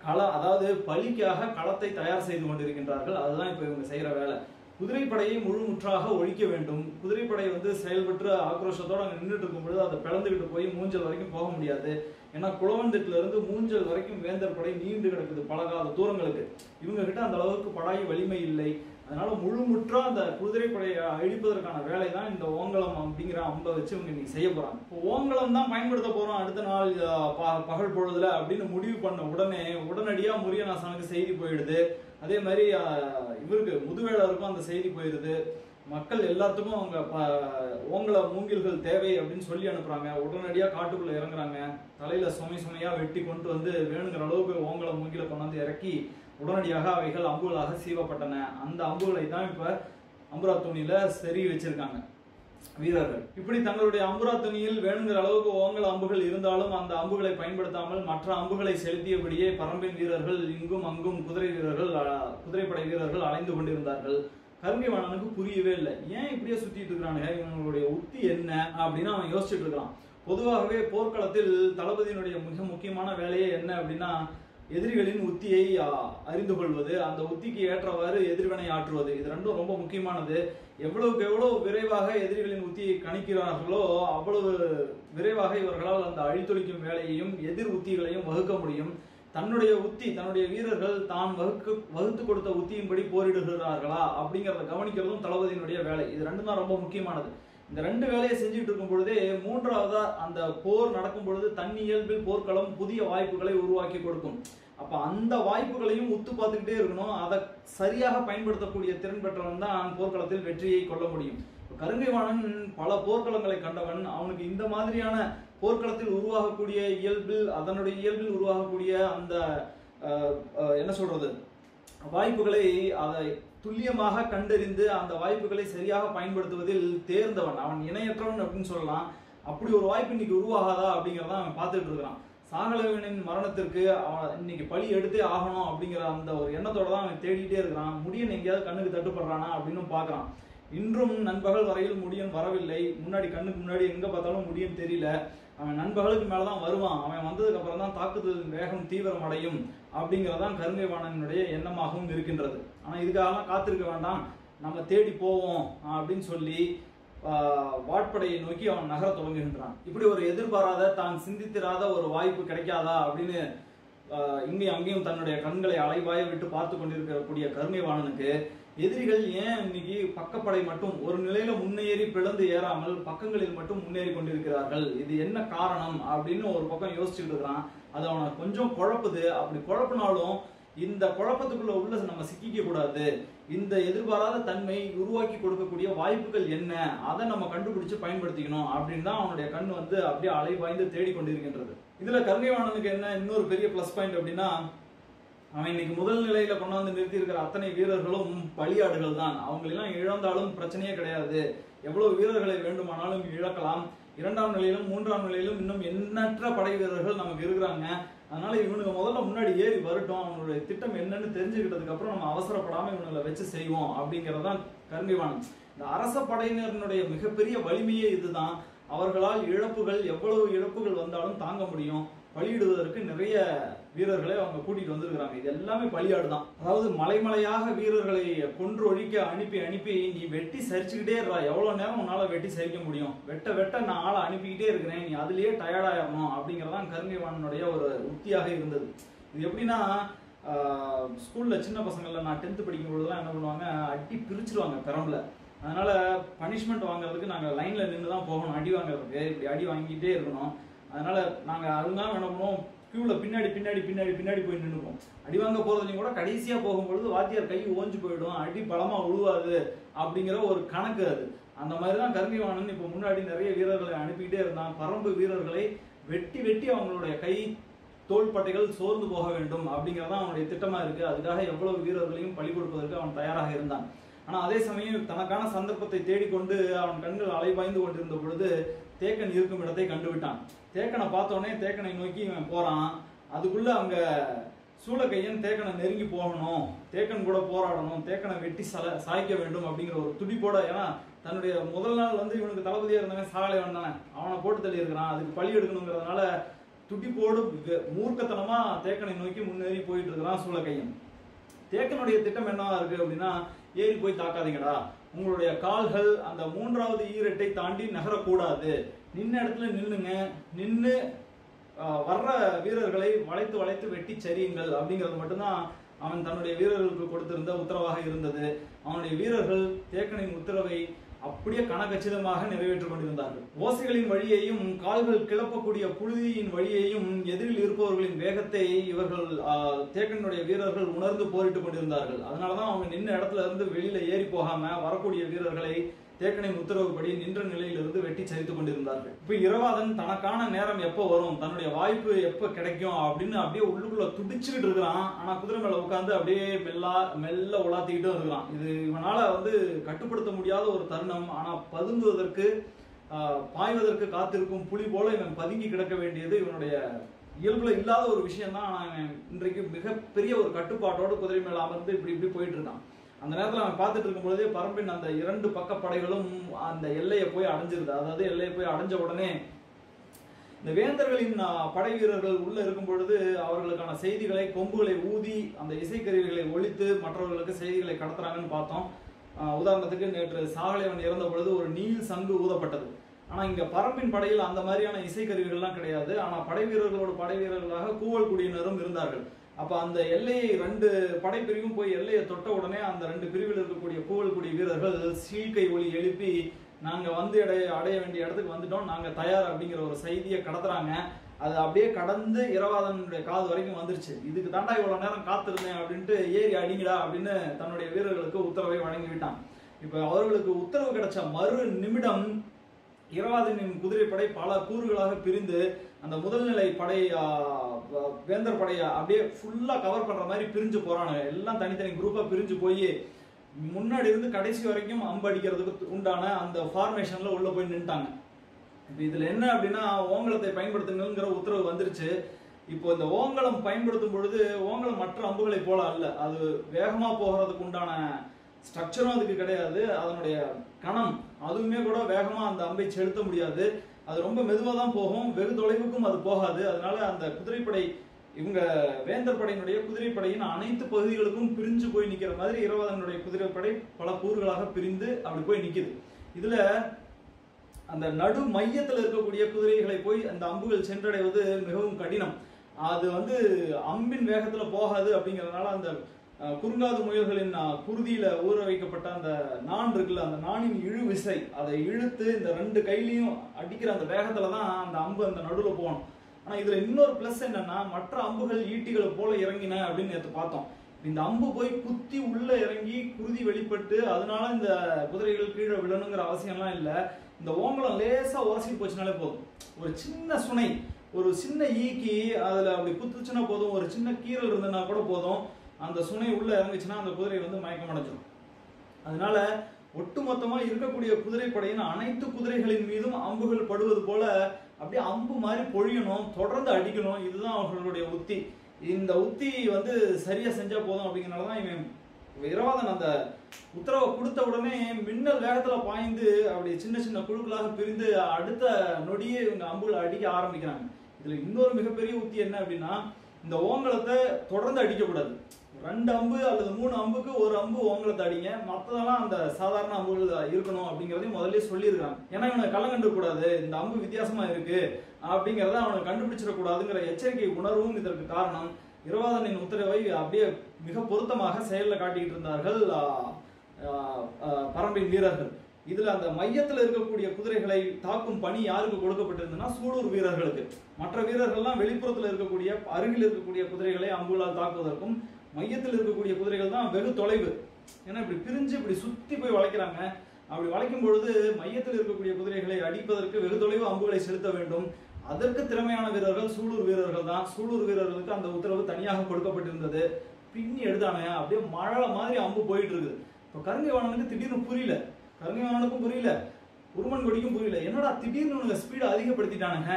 அதாவது பலிக்காக களத்தை தயார் செய்து கொண்டிருக்கின்றார்கள். அதுதான் இப்ப இவங்க செய்யற வேலை. குதிரைப்படையை முழுமுற்றாக ஒழிக்க வேண்டும். குதிரைப்படை வந்து செயல்பட்டு ஆக்ரோஷத்தோட அங்க நின்றுட்டு இருக்கும் பொழுது அதை பிளந்துகிட்டு போய் மூஞ்சல் வரைக்கும் போக முடியாது. ஏன்னா குளவந்திட்டுல இருந்து மூஞ்சல் வரைக்கும் வேந்தர் படை நீண்டு கிடக்குது பலகாத தூரங்களுக்கு. இவங்க கிட்ட அந்த அளவுக்கு படாய் வலிமை இல்லை. அதனால முழுமுற்றா அந்த குதிரைப்படையை அழிப்பதற்கான வேலை தான் இந்த ஓங்கலம் அப்படிங்கிற அம்பை வச்சு இவங்க இன்னைக்கு செய்ய போறாங்க. இப்போ ஓங்கலம் தான் பயன்படுத்த போறோம் அடுத்த நாள் பகல் பொழுதுல அப்படின்னு முடிவு பண்ண உடனடியா முரியநாசனுக்கு செய்தி போயிடுது. அதே மாதிரி இவருக்கு முதுவேளருக்கும் அந்த செய்தி போயிடுது. மக்கள் எல்லாத்துக்கும் அவங்க ஓங்கல மூங்கில்கள் தேவை அப்படின்னு சொல்லி அனுப்புறாங்க. உடனடியா காட்டுக்குள்ள இறங்குறாங்க. தலையில சுமையா வெட்டி கொண்டு வந்து வேணுங்கிற அளவுக்கு ஓங்கல மூங்கில கொண்டாந்து இறக்கி உடனடியாக அவைகள் அம்புகளாக சீவப்பட்டன. அந்த அம்புகளை தான் இப்ப அம்புரா துணியில செறி வச்சிருக்காங்க வீரர்கள். இப்படி தங்களுடைய அம்புரா துணியில் வேணுங்கிற அளவுக்கு ஓங்கல அம்புகள் இருந்தாலும் அந்த அம்புகளை பயன்படுத்தாமல் மற்ற அம்புகளை செலுத்தியபடியே பரம்பின் வீரர்கள் இங்கும் அங்கும் குதிரைப்படை வீரர்கள் அலைந்து கொண்டிருந்தார்கள். கருங்கைவாணனுக்கு புரியவே இல்லை. ஏன் இப்படியே சுத்திட்டு இருக்கிறானுங்க, இவங்களுடைய உத்தி என்ன அப்படின்னு அவன் யோசிச்சுட்டு இருக்கான். பொதுவாகவே போர்க்களத்தில் தளபதியினுடைய மிக முக்கியமான வேலையே என்ன அப்படின்னா எதிரிகளின் உத்தியை அறிந்து கொள்வது, அந்த உத்திக்கு ஏற்றவாறு எதிர்வினை ஆற்றுவது. இது ரெண்டும் ரொம்ப முக்கியமானது. எவ்வளவுக்கு எவ்வளவு விரைவாக எதிரிகளின் உத்தியை கணிக்கிறார்களோ அவ்வளவு விரைவாக இவர்களால் அந்த அழித்தொழிக்கும் வேலையையும் எதிர் உத்திகளையும் வகுக்க முடியும். தன்னுடைய வீரர்கள் தான் வகுத்து கொடுத்த உத்தியின்படி போரிடுகிறார்களா அப்படிங்கிறத கவனிக்கிறதும் தளபதியினுடைய வேலை. இது ரெண்டும் தான் ரொம்ப முக்கியமானது. இந்த ரெண்டு வேலையை செஞ்சுட்டு இருக்கும் பொழுதே மூன்றாவதா அந்த போர் நடக்கும் பொழுது தன் இயல்பில் போர்க்களம் புதிய வாய்ப்புகளை உருவாக்கி கொடுக்கும். அப்ப அந்த வாய்ப்புகளையும் உத்து பார்த்துக்கிட்டே இருக்கணும். அதை சரியாக பயன்படுத்தக்கூடிய திறன் பெற்றவன் தான் போர்க்களத்தில் வெற்றியை கொள்ள முடியும். கருங்கைவாணன் பல போர்க்களங்களை கண்டவன். அவனுக்கு இந்த மாதிரியான போர்க்களத்தில் உருவாகக்கூடிய இயல்பில், அதனுடைய இயல்பில் உருவாகக்கூடிய அந்த என்ன சொல்றது வாய்ப்புகளை அதை துல்லியமாக கண்டறிந்து அந்த வாய்ப்புகளை சரியாக பயன்படுத்துவதில் தேர்ந்தவன். அவன் இணையற்றவன் அப்படின்னு சொல்லலாம். அப்படி ஒரு வாய்ப்பு இன்னைக்கு உருவாகாதா அப்படிங்கிறத அவன் பார்த்துட்டு இருக்கிறான். சாகலைவனின் மரணத்திற்கு அவன் இன்னைக்கு பழி எடுத்தே ஆகணும் அப்படிங்கிற அந்த ஒரு எண்ணத்தோட தான் அவன் தேடிட்டே இருக்கிறான். முடியன் எங்கேயாவது கண்ணுக்கு தட்டுப்படுறானா அப்படின்னு பார்க்கறான். இன்றும் நண்பகல் வரையில் முடியன் வரவில்லை. முன்னாடி கண்ணுக்கு முன்னாடி எங்க பார்த்தாலும் முடியன் தெரியல. அவன் நண்பகலுக்கு மேலதான் வருவான். அவன் வந்ததுக்கு அப்புறம் தான் தாக்குதல் வேகம் தீவிரம் அடையும் அப்படிங்கறதான் கருங்கைவாணனுடைய எண்ணமாகவும் இருக்கின்றது. ஆனா இதுக்காகலாம் காத்திருக்க வேண்டாம், நம்ம தேடி போவோம் அப்படின்னு சொல்லி வாட்படையை நோக்கி அவன் நகர தொடங்குகின்றான். இப்படி ஒரு எதிர்பாராத, தான் சிந்தித்திராத ஒரு வாய்ப்பு கிடைக்காதா அப்படின்னு இங்கேயும் அங்கேயும் தன்னுடைய கண்களை அலைவாய விட்டு பார்த்து கொண்டிருக்கக்கூடிய கருங்கைவாணனுக்கு எதிரிகள் ஏன் இன்னைக்கு பக்கப்படை மட்டும் ஒரு நிலையில முன்னேறி பிளந்து ஏறாமல் பக்கங்களில் மட்டும் முன்னேறி கொண்டிருக்கிறார்கள், இது என்ன காரணம் அப்படின்னு ஒரு பக்கம் யோசிச்சுட்டு இருக்கிறான். அது அவனை கொஞ்சம் குழப்புது. அப்படி குழப்பினாலும் இந்த குழப்பத்துக்குள்ள உள்ள நம்ம சிக்கிக்க கூடாது. இந்த எதிர்பாராத தன்மை உருவாக்கி கொடுக்கக்கூடிய வாய்ப்புகள் என்ன, அதை நம்ம கண்டுபிடிச்சு பயன்படுத்திக்கணும் அப்படின்னு தான் அவனுடைய கண் வந்து அப்படியே அலைவாய்ந்து தேடிக்கொண்டிருக்கின்றது. இதுல கருங்கைவாணனுக்கு என்ன இன்னொரு பெரிய பிளஸ் பாயிண்ட் அப்படின்னா, அவன் இன்னைக்கு முதல் நிலையில கொண்டாந்து நிறுத்தி இருக்கிற அத்தனை வீரர்களும் பலியாடுகள் தான். அவங்களெல்லாம் இழந்தாலும் பிரச்சனையே கிடையாது. எவ்வளவு வீரர்களை வேண்டுமானாலும் இழக்கலாம். இரண்டாம் நிலையிலும் மூன்றாம் நிலையிலும் இன்னும் எண்ணற்ற படை வீரர்கள் நமக்கு இருக்கிறாங்க. அதனால இவனுக்கு முதல்ல முன்னாடி ஏறி வரட்டும், அவனுடைய திட்டம் என்னன்னு தெரிஞ்சுக்கிட்டதுக்கு அப்புறம் நம்ம அவசரப்படாம இவனுங்களை வச்சு செய்வோம் அப்படிங்கறதான் கருங்கைவாணன். இந்த அரச படையினருடைய மிகப்பெரிய வலிமையே இதுதான். அவர்களால் இழப்புகள், எவ்வளவு இழப்புகள் வந்தாலும் தாங்க முடியும். பலியிடுவதற்கு நிறைய வீரர்களை அவங்க கூட்டிட்டு வந்திருக்கிறாங்க. இது எல்லாமே பலியாடுதான். அதாவது மலைமலையாக வீரர்களை கொன்று ஒழிக்க அனுப்பி அனுப்பி நீ வெட்டி சரிச்சுக்கிட்டே இருக்கா, எவ்வளவு நேரம் உன்னால வெட்டி சரிக்க முடியும், வெட்ட வெட்ட நான் ஆளை அனுப்பிக்கிட்டே இருக்கிறேன், நீ அதுலயே டயர்டாயிரணும் அப்படிங்கறதான் கருங்கைவாணனுடைய ஒரு உத்தியாக இருந்தது. இது எப்படின்னா, ஸ்கூல்ல சின்ன பசங்கள்ல நான் 10th படிக்கும் பொழுதுலாம் என்ன பண்ணுவாங்க, அடி பிரிச்சிருவாங்க பெரம்புல. அதனால பனிஷ்மெண்ட் வாங்குறதுக்கு நாங்க லைன்ல நின்று தான் போகணும். அடி வாங்குறதுக்கு இப்படி அடி வாங்கிட்டே இருக்கணும். அதனால நாங்க அதுதான் என்ன பண்ணுவோம், கியூல பின்னாடி பின்னாடி பின்னாடி பின்னாடி போய் நின்றுப்போம். அடி வாங்க போறதுலையும் கூட கடைசியா போகும்பொழுது வாத்தியார் கை ஓஞ்சு போயிடும், அடி பலமா உழுவாது அப்படிங்கிற ஒரு கணக்கு அது. அந்த மாதிரிதான் கருங்கைவாணன் இப்ப முன்னாடி நிறைய வீரர்களை அனுப்பிக்கிட்டே இருந்தான். பரம்பு வீரர்களை வெட்டி வெட்டி அவங்களுடைய கை தோள்பட்டைகள் சோர்ந்து போக வேண்டும் அப்படிங்கறதான் அவனுடைய திட்டமா இருக்கு. அதுக்காக எவ்வளவு வீரர்களையும் பலி கொடுப்பதற்கு அவன் தயாராக இருந்தான். ஆனா அதே சமயம் தனக்கான சந்தர்ப்பத்தை தேடிக்கொண்டு அவன் கண்கள் அலைபாய்ந்து கொண்டிருந்த பொழுது தேக்கன் இருக்கும் இடத்தை கண்டுவிட்டான். தேக்கனை பார்த்தோடனே தேக்கனை நோக்கி இவன் போறான். அதுக்குள்ள அங்க சூளக்கையன் தேக்கனை நெருங்கி போகணும், தேக்கன் கூட போராடணும், தேக்கனை வெட்டி சாய்க்க வேண்டும் அப்படிங்கிற ஒரு துடிப்போட, ஏன்னா தன்னுடைய முதல் நாள் வந்து இவனுக்கு தளபதியா இருந்தவன் சாகலைவன் தானே, அவனை போட்டு தள்ளி இருக்கிறான், அதுக்கு பழி எடுக்கணுங்கிறதுனால துடிப்போடு மூர்க்கத்தனமா தேக்கனை நோக்கி முன்னேறி போயிட்டு இருக்கிறான் சூளக்கையன். தேக்கனுடைய திட்டம் என்னவா இருக்கு அப்படின்னா, ஏறி போய் தாக்காதீங்கடா, உங்களுடைய கால்கள் அந்த 3வது ஈரட்டை தாண்டி நகரக்கூடாது, நின்ன இடத்துல நின்னுங்க, நின்று வர்ற வீரர்களை வளைத்து வளைத்து வெட்டி சரியுங்கள் அப்படிங்கிறது மட்டும்தான் அவன் தன்னுடைய வீரர்களுக்கு கொடுத்திருந்த உத்தரவாக இருந்தது. அவனுடைய வீரர்கள் தேக்கனின் உத்தரவை அப்படியே கணக்கச்சிதமாக நிறைவேற்றிக் கொண்டிருந்தார்கள். ஓசைகளின் வழியையும் கால்கள் கிளப்பக்கூடிய புழுதியின் வழியையும் எதிரில் இருப்பவர்களின் வேகத்தை இவர்கள் தேக்கனுடைய வீரர்கள் உணர்ந்து போரிட்டுக் கொண்டிருந்தார்கள். அதனாலதான் அவங்க நின்ன இடத்துல இருந்து வெளியில ஏறி போகாம வரக்கூடிய வீரர்களை தேக்கனின் உத்தரவுப்படி நின்ற நிலையிலிருந்து வெட்டி சரித்துக் கொண்டிருந்தார்கள். இப்ப இரவாதன் தனக்கான நேரம் எப்போ வரும், தன்னுடைய வாய்ப்பு எப்ப கிடைக்கும் அப்படின்னு அப்படியே உள்ளுக்குள்ள துடிச்சுக்கிட்டு இருக்கிறான். ஆனா குதிரை மேல உட்கார்ந்து அப்படியே மெல்ல உலாத்திக்கிட்டு இருக்கிறான். இது இவனால வந்து கட்டுப்படுத்த முடியாத ஒரு தருணம். ஆனா பதுங்குவதற்கு பாய்வதற்கு காத்திருக்கும் புலி போல இவன் பதுங்கி கிடக்க வேண்டியது இவனுடைய இயல்புல இல்லாத ஒரு விஷயம் தான். ஆனா இன்றைக்கு மிகப்பெரிய ஒரு கட்டுப்பாட்டோடு குதிரை மேல அமர்ந்து இப்படி இப்படி போயிட்டு இருக்கான். அந்த நேரத்தில் அவன் பார்த்துட்டு இருக்கும் பொழுதே பரம்பின் அந்த 2 பக்க படைகளும் அந்த எல்லையை போய் அடைஞ்சிருது. அதாவது எல்லையை போய் அடைஞ்ச உடனே இந்த வேந்தர்களின் படை வீரர்கள் உள்ள இருக்கும் பொழுது அவர்களுக்கான செய்திகளை, கொம்புகளை ஊதி அந்த இசைக்கருவிகளை ஒழித்து மற்றவர்களுக்கு செய்திகளை கடத்துறாங்கன்னு பார்த்தோம். உதாரணத்துக்கு நேற்று சாகலைவன் இறந்த பொழுது ஒரு நீல் சங்கு ஊதப்பட்டது. ஆனா இங்க பரம்பின் படையில் அந்த மாதிரியான இசைக்கருவிகள்லாம் கிடையாது. ஆனா படை வீரர்களோட படை வீரர்களாக கூவல் குடியினரும் இருந்தார்கள். அப்ப அந்த எல்லையை 2 படைப்பிரிவும் போய் எல்லையை தொட்ட உடனே அந்த 2 பிரிவில் இருக்கக்கூடிய கூவல்குடி வீரர்கள் சீழ்கை ஒலி எழுப்பி நாங்க வந்து அடைய வேண்டிய இடத்துக்கு வந்துட்டோம், நாங்க தயார் அப்படிங்கிற ஒரு செய்தியை கடத்துறாங்க. அது அப்படியே கடந்து இரவாதனுடைய காது வரைக்கும் வந்துருச்சு. இதுக்கு தாண்டா இவ்வளவு நேரம் காத்திருந்தேன் அப்படின்ட்டு ஏறி அடிங்கடா அப்படின்னு தன்னுடைய வீரர்களுக்கு உத்தரவை வழங்கி விட்டான். இப்ப அவர்களுக்கு உத்தரவு கிடைச்ச மறு நிமிடம் இரவாதனின் குதிரைப்படை பல கூறுகளாக பிரிந்து அந்த முதல்நிலை படை வேந்தர் படையை அப்படியே ஃபுல்லா கவர் பண்ற மாதிரி பிரிஞ்சு போறானுங்க. எல்லாம் தனித்தனி குரூப்பா பிரிஞ்சு போய் முன்னாடி இருந்து கடைசி வரைக்கும் அம்பு அடிக்கிறதுக்கு உண்டான அந்த ஃபார்மேஷன்ல உள்ள போய் நின்ட்டாங்க. இப்போ இதுல என்ன அப்படின்னா ஓங்கலத்தை பயன்படுத்துங்கிற உத்தரவு வந்துருச்சு. இப்போ இந்த ஓங்கலம் பயன்படுத்தும் பொழுது ஓங்கலம் மற்ற அம்புகளை போல அல்ல, அது வேகமா போகிறதுக்கு உண்டான ஸ்ட்ரக்சரும் அதுக்கு கிடையாது. அதனுடைய கணம் அதுவுமே கூட வேகமா அந்த அம்பை செலுத்த முடியாது. அது ரொம்ப மெதுவா தான் போகும், வெகு தொலைவுக்கும் அது போகாது. அதனால அந்த குதிரைப்படை இவங்க வேந்தர் படையினுடைய குதிரைப்படையின் அனைத்து பகுதிகளுக்கும் பிரிஞ்சு போய் நிக்கிற மாதிரி இரவாதனுடைய குதிரைப்படை பல கூறுகளாக பிரிந்து அப்படி போய் நிக்குது. இதுல அந்த நடு மையத்தில் இருக்கக்கூடிய குதிரைகளை போய் அந்த அம்புகள் சென்றடைவது மிகவும் கடினம். அது வந்து அம்பின் வேகத்துல போகாது. அப்படிங்கிறதுனால அந்த குறுங்காது முயல்களின் குருதியில ஊற வைக்கப்பட்ட அந்த நான் இருக்குல்ல, அந்த நானின் இழு விசை அதை இழுத்து இந்த ரெண்டு கையிலையும் அடிக்கிற அந்த வேகத்துலதான் அந்த அம்பு அந்த நடுவுல போகணும். ஆனா இதுல இன்னொரு பிளஸ் என்னன்னா, மற்ற அம்புகள் ஈட்டிகளை போல இறங்கின அப்படின்னு நேற்று பார்த்தோம். இந்த அம்பு போய் குத்தி உள்ள இறங்கி குருதி வெளிப்பட்டு அதனால இந்த குதிரைகள் கீழே விழணுங்கிற அவசியம்லாம் இல்லை. இந்த ஓங்கலம் லேசா உரசி போச்சுனாலே போதும். ஒரு சின்ன சுனை, ஒரு சின்ன ஈக்கி அதுல அப்படி குத்துச்சுன்னா போதும், ஒரு சின்ன கீரல் இருந்ததுன்னா கூட போதும், அந்த சுனை உள்ள இறங்குச்சுன்னா அந்த குதிரை வந்து மயக்கம் அடைஞ்சிடும். அதனால ஒட்டுமொத்தமா இருக்கக்கூடிய குதிரைப்படையின் அனைத்து குதிரைகளின் மீதும் அம்புகள் படுவது போல அப்படியே அம்பு மாதிரி பொழியணும், தொடர்ந்து அடிக்கணும். இதுதான் அவர்களுடைய உத்தி. இந்த உத்தி வந்து சரியா செஞ்சா போதும். அப்படிங்கிறனாலதான் இவன் இரவாதன் அந்த உத்தரவை கொடுத்த உடனே மின்னல் வேகத்துல பாய்ந்து அப்படி சின்ன சின்ன குழுக்களாக பிரிந்து அடுத்த நொடியே இவங்க அம்புகளை அடிக்க ஆரம்பிக்கிறாங்க. இதுல இன்னொரு மிகப்பெரிய உத்தி என்ன அப்படின்னா, இந்த ஓங்கலத்தை தொடர்ந்து அடிக்கக்கூடாது. 2 அம்பு அல்லது 3 அம்புக்கு ஒரு அம்பு ஓங்கலத்தை அடிங்க, மற்றதெல்லாம் அந்த சாதாரண அம்புகள் இருக்கணும் அப்படிங்கறதையும் முதல்ல சொல்லியிருக்காங்க. ஏன்னா இவனை கள்ளம் கண்டுக்கூடாது, இந்த அம்பு வித்தியாசமா இருக்கு அப்படிங்கிறத அவனை கண்டுபிடிச்சிடக்கூடாதுங்கிற எச்சரிக்கை உணர்வும் இதற்கு காரணம். இரவாதனின் உத்தரவை அப்படியே மிக பொருத்தமாக செயலில் காட்டிக்கிட்டு இருந்தார்கள் பரம்பின் வீரர்கள். இதுல அந்த மையத்தில் இருக்கக்கூடிய குதிரைகளை தாக்கும் பணி யாருக்கு கொடுக்கப்பட்டிருந்ததுன்னா சூலூர் வீரர்களுக்கு. மற்ற வீரர்கள்லாம் வெளிப்புறத்தில் இருக்கக்கூடிய அருகில் இருக்கக்கூடிய குதிரைகளை அம்புகளால் தாக்குவதற்கும், மையத்தில் இருக்கக்கூடிய குதிரைகள் தான் வெகு தொலைவு. ஏன்னா இப்படி பிரிஞ்சு இப்படி சுத்தி போய் வளைக்கிறாங்க. அப்படி வளைக்கும் பொழுது மையத்தில் இருக்கக்கூடிய குதிரைகளை அடிப்பதற்கு வெகு தொலைவு அம்புகளை செலுத்த வேண்டும். அதற்கு திறமையான வீரர்கள் சூலூர் வீரர்கள் தான். சூலூர் வீரர்களுக்கு அந்த உத்தரவு தனியாக கொடுக்கப்பட்டிருந்தது. பின்னி எடுத்தானே அப்படியே மழை மாதிரி அம்பு போயிட்டு இருக்குது. இப்போ கருங்கைவாணனுக்கு திடீர்னு புரியல, கருங்கைவாணனுக்கும் புரியல, உருமன்கொடிக்கும் புரியல. என்னடா திடீர்னு ஸ்பீடை அதிகப்படுத்திட்டானுங்க,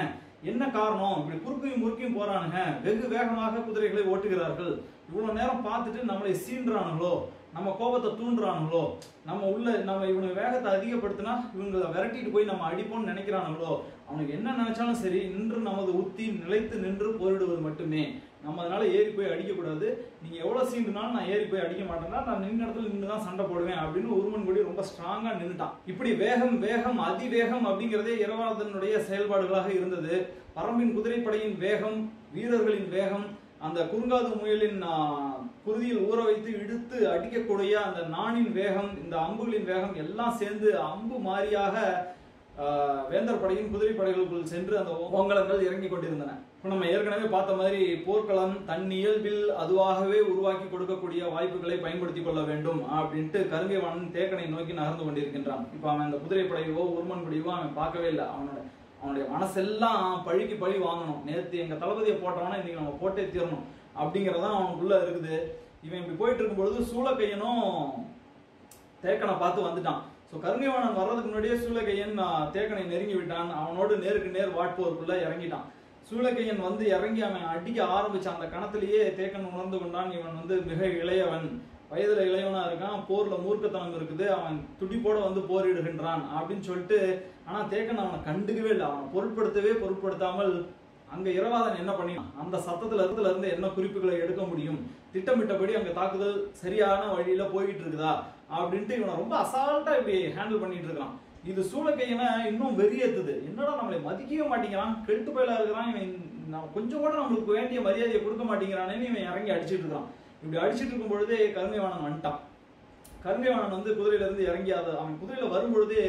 என்ன காரணம்? இப்படி குறுக்கையும் முறுக்கையும் போறானுங்க, வெகு வேகமாக குதிரைகளை ஓட்டுகிறார்கள், இவ்வளவு நேரம் பார்த்துட்டு நம்மளை சீன்றானுங்களோ, நம்ம கோபத்தை தூண்டுறானுங்களோ, நம்ம இவனுக்கு வேகத்தை அதிகப்படுத்தினா இவங்களை விரட்டிட்டு போய் நம்ம அடிப்போம்னு நினைக்கிறானுங்களோ, அவனுக்கு என்ன நினைச்சாலும் சரி, நின்று நமது உத்தி நிலைத்து நின்று போரிடுவது மட்டுமே. நம்ம அதனால ஏறி போய் அடிக்க கூடாது. நீங்க எவ்வளவு சீண்டுனாலும் நான் ஏறி போய் அடிக்க மாட்டேன்னா, நான் நின்ற இடத்துல நின்றுதான் சண்டை போடுவேன் அப்படின்னு உருமன்கொடி ரொம்ப ஸ்ட்ராங்கா நின்றுட்டான். இப்படி வேகம் அதிவேகம் அப்படிங்கிறதே இரவாதனுடைய செயல்பாடுகளாக இருந்தது. பரம்பின் குதிரைப்படையின் வேகம், வீரர்களின் வேகம், அந்த குறுங்காது முயலின் குருதியில் ஊற வைத்து இழுத்து அடிக்கக்கூடிய அந்த நாணின் வேகம், இந்த அம்புகளின் வேகம் எல்லாம் சேர்ந்து அம்பு மாறியாக வேந்தர் படையின் குதிரை படைகளுக்குள் சென்று அந்த ஓங்கலங்கள் இறங்கி கொண்டிருந்தன. இப்போ நம்ம ஏற்கனவே பார்த்த மாதிரி போர்க்களம் தன் இயல்பில் அதுவாகவே உருவாக்கி கொடுக்கக்கூடிய வாய்ப்புகளை பயன்படுத்தி கொள்ள வேண்டும் அப்படின்ட்டு கருங்கைவாணன் தேக்கனை நோக்கி நகர்ந்து கொண்டிருக்கின்றான். இப்போ அவன் அந்த குதிரைப்படையவோ உருமன்கொடியவோ அவன் பார்க்கவே இல்லை. அவனுடைய மனசெல்லாம் பழிக்கு பழி வாங்கணும். நேற்று எங்க தளபதியை போட்டவனா இன்னைக்கு நம்ம போட்டே தீரணும் அப்படிங்கறதான் அவனுக்குள்ள இருக்குது. இவன் இப்படி போயிட்டு இருக்கும் பொழுது சூளக்கையனும் தேக்கனை பார்த்து வந்துட்டான். ஸோ கருங்கைவாணன் வர்றதுக்கு முன்னாடியே சூளக்கையன் தேக்கனை நெருங்கி விட்டான். அவனோடு நேருக்கு நேர் வாட்போருக்குள்ள இறங்கிட்டான். சூளக்கையன் வந்து இறங்கி அவன் அடிக்க ஆரம்பிச்ச அந்த கணத்திலேயே தேக்கன் உணர்ந்து கொண்டான், இவன் வந்து மிக இளையவன், வயதுல இளையவனா இருக்கான், போர்ல மூர்க்கத்தனம் இருக்குது, அவன் துடிப்போட வந்து போரிடுகின்றான் அப்படின்னு சொல்லிட்டு. ஆனா தேக்கன் அவனை கண்டுக்கவே இல்லை, அவனை பொருட்படுத்தாமல் அங்க இரவாதன் என்ன பண்ணினான், அந்த சத்தத்துல இருந்து என்ன குறிப்புகளை எடுக்க முடியும், திட்டமிட்டபடி அங்க தாக்குதல் சரியான வழியில போயிட்டு இருக்குதா அப்படின்ட்டு இவனை ரொம்ப அசால்ட்டா இப்படி ஹேண்டில் பண்ணிட்டு இருக்கான். இது சூளக்கையனை இன்னும் வெறியேத்துது. என்னடா நம்மளை மதிக்கவே மாட்டேங்கிறான், கெட்டு போயில இருக்கிறான், இவன் கொஞ்சம் கூட நம்மளுக்கு வேண்டிய மரியாதையை கொடுக்க மாட்டேங்கிறானேன்னு இவன் இறங்கி அடிச்சிட்டு இருக்கான். இப்படி அடிச்சிட்டு இருக்கும் பொழுதே கருங்கைவாணன் வந்துட்டான். கருங்கைவாணன் வந்து குதிரையில இருந்து இறங்கி அவன் குதிரையில வரும்பொழுதே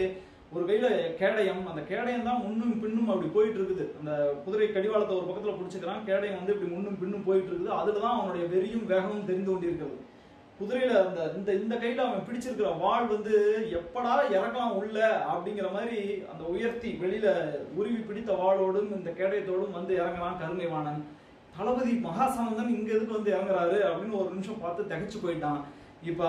ஒரு கையில கேடயம், அந்த கேடயம் தான் முன்னும் பின்னும் அப்படி போயிட்டு இருக்குது. அந்த குதிரை கடிவாளத்தை ஒரு பக்கத்துல பிடிச்சிக்கிறான், கேடயம் வந்து இப்படி முன்னும் பின்னும் போயிட்டு இருக்குது. அதுலதான் அவனுடைய வெறியும் வேகமும் தெரிந்து கொண்டிருக்கிறது. குதிரையில அந்த இந்த கையில அவன் பிடிச்சிருக்கிற வாள் வந்து எப்படா இறக்கலாம் உள்ள அப்படிங்கிற மாதிரி அந்த உயர்த்தி வெளியில உருவி பிடித்த வாளோடும் இந்த கேடயத்தோடும் வந்து இறங்குறான் கருங்கைவாணன். தளபதி மகாசானந்தன் இங்க எதுக்கு வந்து இறங்குறாரு அப்படின்னு ஒரு நிமிஷம் பார்த்து திகைச்சு போயிட்டான். இப்ப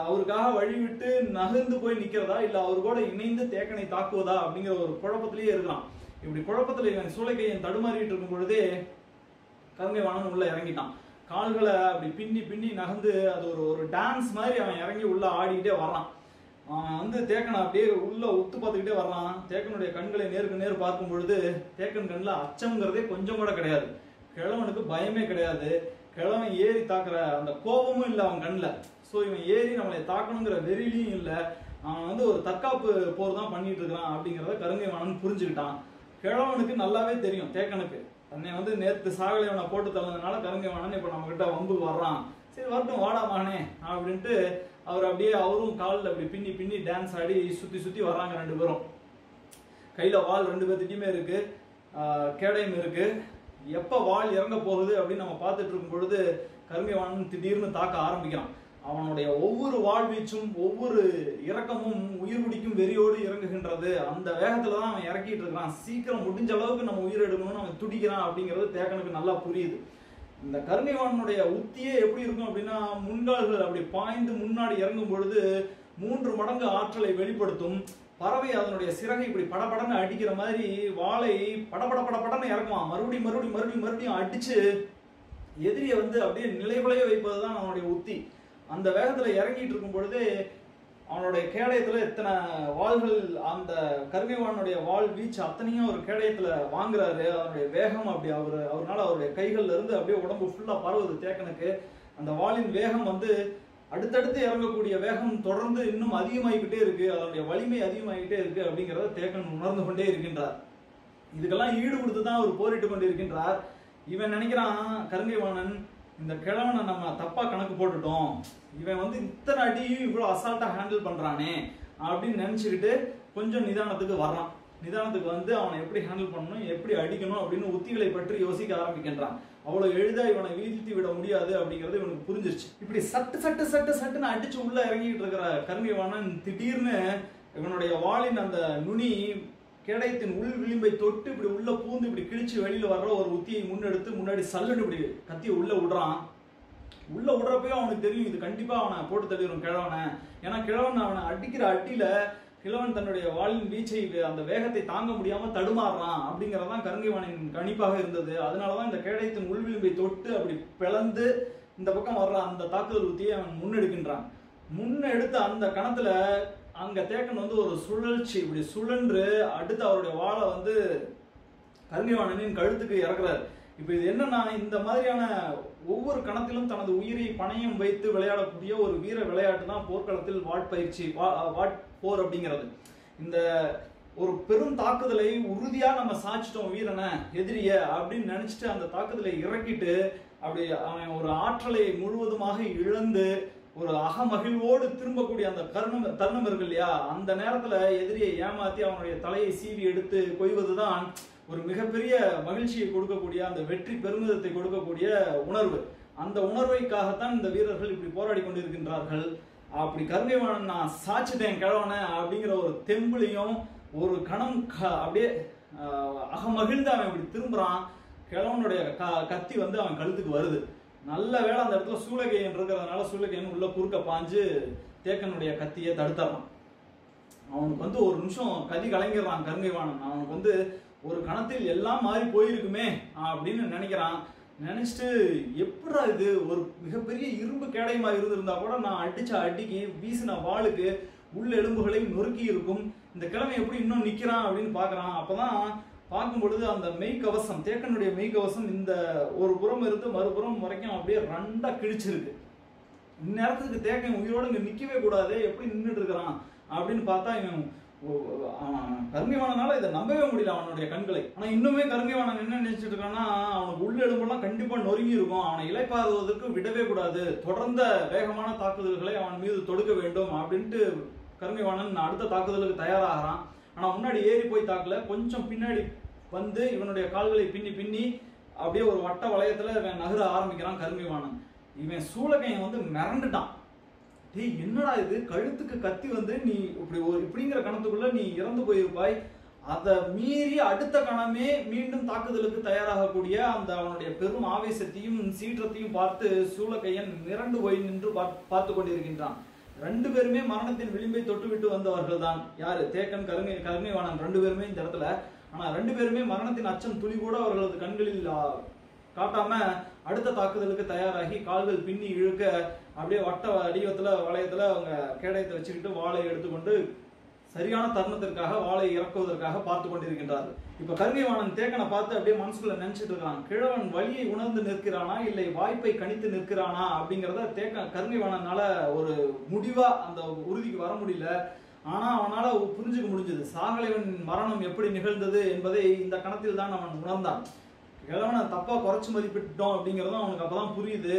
அவருக்காக வழிவிட்டு நகர்ந்து போய் நிக்கிறதா இல்ல அவரு கூட இணைந்து தேக்கனை தாக்குவதா அப்படிங்கிற ஒரு குழப்பத்திலேயே இருக்கான். இப்படி குழப்பத்துல இவன் சூளைக்கையன் தடுமாறிட்டு இருக்கும் பொழுதே கருங்கைவாணன் உள்ள இறங்கிட்டான். கால்களை அப்படி பின்னி பின்னி நகர்ந்து அது ஒரு டான்ஸ் மாதிரி அவன் இறங்கி உள்ள ஆடிக்கிட்டே வர்றான். அவன் வந்து தேக்கனை அப்படியே உள்ள உத்து பார்த்துக்கிட்டே வர்றான். தேக்கனுடைய கண்களை நேருக்கு நேர் பார்க்கும் பொழுது தேக்கன் கண்ணில் அச்சம்ங்கிறதே கொஞ்சம் கூட கிடையாது. கிழவனுக்கு பயமே கிடையாது. கிழவன் ஏறி தாக்குற அந்த கோபமும் இல்லை அவன் கண்ணில். ஸோ இவன் ஏறி நம்மளை தாக்கணுங்கிற வெறியிலையும் இல்லை. அவன் வந்து ஒரு தற்காப்பு போர் தான் பண்ணிட்டு இருக்கிறான் அப்படிங்கிறத கருங்கைவாணன் புரிஞ்சுக்கிட்டான். கிழவனுக்கு நல்லாவே தெரியும் தேக்கனுக்கு தன்னை வந்து நேற்று சாகலைவனை போட்டு தள்ளதுனால கருங்கைவாணன் இப்போ நம்ம கிட்ட வம்புக்கு வர்றான். சரி வரட்டும் வாடா மகனே அப்படின்ட்டு அவர் அப்படியே அவரும் காலில் அப்படி பின்னி பின்னி டான்ஸ் ஆடி சுற்றி சுற்றி வர்றாங்க. ரெண்டு பேரும் கையில் வாள் ரெண்டு பேர்த்திட்டையுமே இருக்கு, கேடயம் இருக்கு. எப்போ வாள் இறங்க போகுது அப்படின்னு நம்ம பார்த்துட்டு இருக்கும் பொழுது கருங்கைவாணன் திடீர்னு தாக்க ஆரம்பிக்கிறான். அவனுடைய ஒவ்வொரு வாழ்வீச்சும் ஒவ்வொரு இறக்கமும் உயிர் பிடிக்கும் வெறியோடு இறங்குகின்றது. அந்த வேகத்துல தான் அவன் இறக்கிட்டு இருக்கிறான். சீக்கிரம் முடிஞ்ச அளவுக்கு நம்ம உயிர் எடுக்கணும்னு அவன் துடிக்கிறான் அப்படிங்கிறது தேக்கனுக்கு நல்லா புரியுது. இந்த கருங்கைவாணனுடைய உத்தியே எப்படி இருக்கும் அப்படின்னா, முன்கால்கள் அப்படி பாய்ந்து முன்னாடி இறங்கும் பொழுது 3 மடங்கு ஆற்றலை வெளிப்படுத்தும். பறவை அதனுடைய சிறகை இப்படி படபடன்னு அடிக்கிற மாதிரி வாளை படபடன்னு இறக்குவான். மறுபடியும் அடிச்சு எதிரியை வந்து அப்படியே நிலைகுலைய வைப்பதுதான் அவனுடைய உத்தி. அந்த வேகத்துல இறங்கிட்டு இருக்கும் பொழுது அவனுடைய கேடயத்துல எத்தனை வாள்கள், அந்த கருங்கைவாணனுடைய வாள் வீச்சு அத்தனையும் ஒரு கேடயத்துல வாங்குறாரு. அவனுடைய வேகம் அப்படி அவரால் அவருடைய கைகள்ல இருந்து அப்படியே உடம்பு ஃபுல்லா பரவுது தேக்கனுக்கு. அந்த வாளின் வேகம் வந்து அடுத்தடுத்து இறங்கக்கூடிய வேகம் தொடர்ந்து இன்னும் அதிகமாகிக்கிட்டே இருக்கு. அதனுடைய வலிமை அதிகமாகிக்கிட்டே இருக்கு அப்படிங்கிறத தேக்கன் உணர்ந்து கொண்டே இருக்கின்றார். இதுக்கெல்லாம் ஈடு கொடுத்து தான் அவர் போரிட்டு கொண்டு இருக்கின்றார். இவன் நினைக்கிறான் கருங்கைவாணன், இந்த கிழவனை நம்ம தப்பா கணக்கு போட்டுட்டோம், இவன் வந்து இத்தனை அடியும் இவ்வளவு அசால்ட்டா ஹேண்டில் பண்றானே அப்படின்னு நினைச்சுக்கிட்டு கொஞ்சம் நிதானத்துக்கு வர்றான். நிதானத்துக்கு வந்து அவனை எப்படி ஹேண்டில் பண்ணணும், எப்படி அடிக்கணும் அப்படின்னு உத்திகளை பற்றி யோசிக்க ஆரம்பிக்கின்றான். அவ்வளவு எளிதா இவனை வீழ்த்தி விட முடியாது அப்படிங்கிறது இவனுக்கு புரிஞ்சிருச்சு. இப்படி சட்டுன்னு அடிச்சு உள்ள இறங்கிட்டு இருக்கிற கருங்கைவாணன் திடீர்னு இவனுடைய வாளின் அந்த நுனி கேடயத்தின் உள் விளிம்பை தொட்டு இப்படி உள்ள பூந்து இப்படி கிழிச்சு வெளியில வர்ற ஒரு உத்தியை முன்னெடுத்து முன்னாடி சல்லுன்னு இப்படி கத்திய உள்ள விடுறான். உள்ள விடுறப்பயும் அவனுக்கு தெரியும் இது கண்டிப்பா அவனை போட்டு தள்ளிடும் கிழவனை. ஏன்னா கிழவன் அவனை அடிக்கிற அடியில கிழவன் தன்னுடைய வாளின் வீச்சை அந்த வேகத்தை தாங்க முடியாம தடுமாறுறான் அப்படிங்கறதான் கருங்கைவாணனின் கணிப்பாக இருந்தது. அதனாலதான் இந்த கேடயத்தின் உள்விளிம்பை தொட்டு அப்படி பிளந்து இந்த பக்கம் வர்ற அந்த தாக்குதல் உத்தியை அவன் முன்னெடுக்கின்றான். முன்னெடுத்த அந்த கணத்துல அங்க தேக்கன் வந்து ஒரு சுழற்சி இப்படி சுழன்று அடுத்து அவருடைய வாளை வந்து கருங்கைவாணனின் கழுத்துக்கு இறக்குறாரு. இப்ப இது என்னன்னா, இந்த மாதிரியான ஒவ்வொரு கணத்திலும் தனது உயிரை பணயம் வைத்து விளையாடக்கூடிய ஒரு வீர விளையாட்டு தான் போர்க்களத்தில் வாட்பயிற்சி, வாட்போர் அப்படிங்கிறது. இந்த ஒரு பெரும் தாக்குதலை உறுதியா நம்ம சாச்சிட்டோம் வீரனை எதிரிய அப்படின்னு நினைச்சிட்டு அந்த தாக்குதலை இறக்கிட்டு அப்படி அவன் ஒரு ஆற்றலை முழுவதுமாக இழந்து ஒரு அகமகிழ்வோடு திரும்பக்கூடிய அந்த தருணம் இருக்கு இல்லையா, அந்த நேரத்துல எதிரியை ஏமாத்தி அவனுடைய தலையை சீவி எடுத்து கொய்வதுதான் ஒரு மிகப்பெரிய மகிழ்ச்சியை கொடுக்கக்கூடிய, அந்த வெற்றி பெருமிதத்தை கொடுக்கக்கூடிய உணர்வு. அந்த உணர்வைக்காகத்தான் இந்த வீரர்கள் இப்படி போராடி கொண்டிருக்கின்றார்கள். அப்படி கருங்கைவாணன் நான் சாச்சிட்டேன் கிழவன அப்படிங்கிற ஒரு தெம்புலையும் ஒரு கணம் அப்படியே அகமகிழ்ந்து அவன் இப்படி திரும்புறான். கிழவனுடைய கத்தி வந்து அவன் கழுத்துக்கு வருது. நல்ல வேளை அந்த இடத்துல சூளகையன் இருக்கிறதுனால சூளகையன் உள்ள குறுக்க பாஞ்சு தேக்கனுடைய கத்தியை தடுத்துறான். அவனுக்கு வந்து ஒரு நிமிஷம் கதி கலங்கிடுறான் கருங்கைவாணன். அவனுக்கு வந்து ஒரு கணத்தில் எல்லாம் மாறி போயிருக்குமே அப்படின்னு நினைக்கிறான். நினைச்சிட்டு எப்படா இது ஒரு மிகப்பெரிய இரும்பு கேடயமா இருந்திருந்தா கூட நான் அடிச்ச அடிக்கு வீசின வாளுக்கு உள்ள எலும்புகளை நொறுக்கி இருக்கும், இந்த கிழமை எப்படி இன்னும் நிக்கிறான் அப்படின்னு பாக்குறான். அப்பதான் பார்க்கும் பொழுது அந்த மெய்கவசம், தேக்கனுடைய மெய்கவசம் இந்த ஒரு புறம் இருந்து மறுபுறம் வரைக்கும் அப்படியே ரெண்டா கிழிச்சிருக்கு. இந்நேரத்துக்கு தேக்கன் உயிரோடு இங்க நிக்கவே கூடாது, எப்படி நின்றுட்டு இருக்கிறான் அப்படின்னு பார்த்தா இவன் கருங்கைவாணனால இதை நம்பவே முடியல அவனுடைய கண்களை. ஆனா இன்னுமே கருங்கைவாணன் என்ன நினைச்சிட்டு இருக்கான்னா, அவனுக்கு உள்ள எலும்பெல்லாம் கண்டிப்பா நொறுங்கி இருக்கும், அவனை இலைப்பாறுவதற்கு விடவே கூடாது, தொடர்ந்த வேகமான தாக்குதல்களை அவன் மீது தொடுக்க வேண்டும் அப்படின்ட்டு கருங்கைவாணன் அடுத்த தாக்குதலுக்கு தயாராகிறான். ஆனா முன்னாடி ஏறி போய் தாக்கல, கொஞ்சம் பின்னாடி வந்து இவனுடைய கால்களை பின்னி பின்னி அப்படியே ஒரு வட்ட வளையத்துல இவன் நகர ஆரம்பிக்கிறான் கருங்கைவாணன். இவன் சூலகையன் வந்து மிரண்டுட்டான். டேய் என்னடா இது, கழுத்துக்கு கத்தி வந்து நீ இப்படிங்கிற கணத்துக்குள்ள நீ இறந்து போயிருப்பாய், அதை மீறி அடுத்த கணமே மீண்டும் தாக்குதலுக்கு தயாராகக்கூடிய அந்த அவனுடைய பெரும் ஆவேசத்தையும் சீற்றத்தையும் பார்த்து சூலகையன் மிரண்டு போய் நின்று பார்த்து கொண்டிருக்கின்றான். ரெண்டு பேருமே மரணத்தின் விளிம்பை தொட்டுவிட்டு வந்தவர்கள் தான். யாரு? தேக்கன், கருங்கைவாணன் ரெண்டு பேருமே இந்த இடத்துல. ஆனா ரெண்டு பேருமே மரணத்தின் அச்சம் துளி கூட அவர்களது கண்களில் காட்டாம அடுத்த தாக்குதலுக்கு தயாராகி கால்கள் பின்னி இழுக்க அப்படியே வட்ட வளையத்துல அவங்க கேடயத்தை வச்சுக்கிட்டு வாளை எடுத்துக்கொண்டு சரியான தருணத்திற்காக வாளை இறக்குவதற்காக பார்த்து கொண்டிருக்கின்றார்கள். இப்ப கருங்கைவாணன் தேக்கனை பார்த்து அப்படியே மனசுக்குள்ள நினைச்சிட்டு இருக்கான். கிழவன் வழியை உணர்ந்து நிற்கிறானா இல்லை வாய்ப்பை கணித்து நிற்கிறானா அப்படிங்கிறத கருங்கைவாணனால ஒரு முடிவா அந்த உறுதிக்கு வர முடியல. ஆனா அவனால புரிஞ்சுக்க முடிஞ்சது சாகலைவன் மரணம் எப்படி நிகழ்ந்தது என்பதை இந்த கணத்தில் தான் அவன் உணர்ந்தான். கிழவனை தப்பா குறைச்சு மதிப்பிட்டோம் அப்படிங்கிறதும் அவனுக்கு அப்பதான் புரியுது.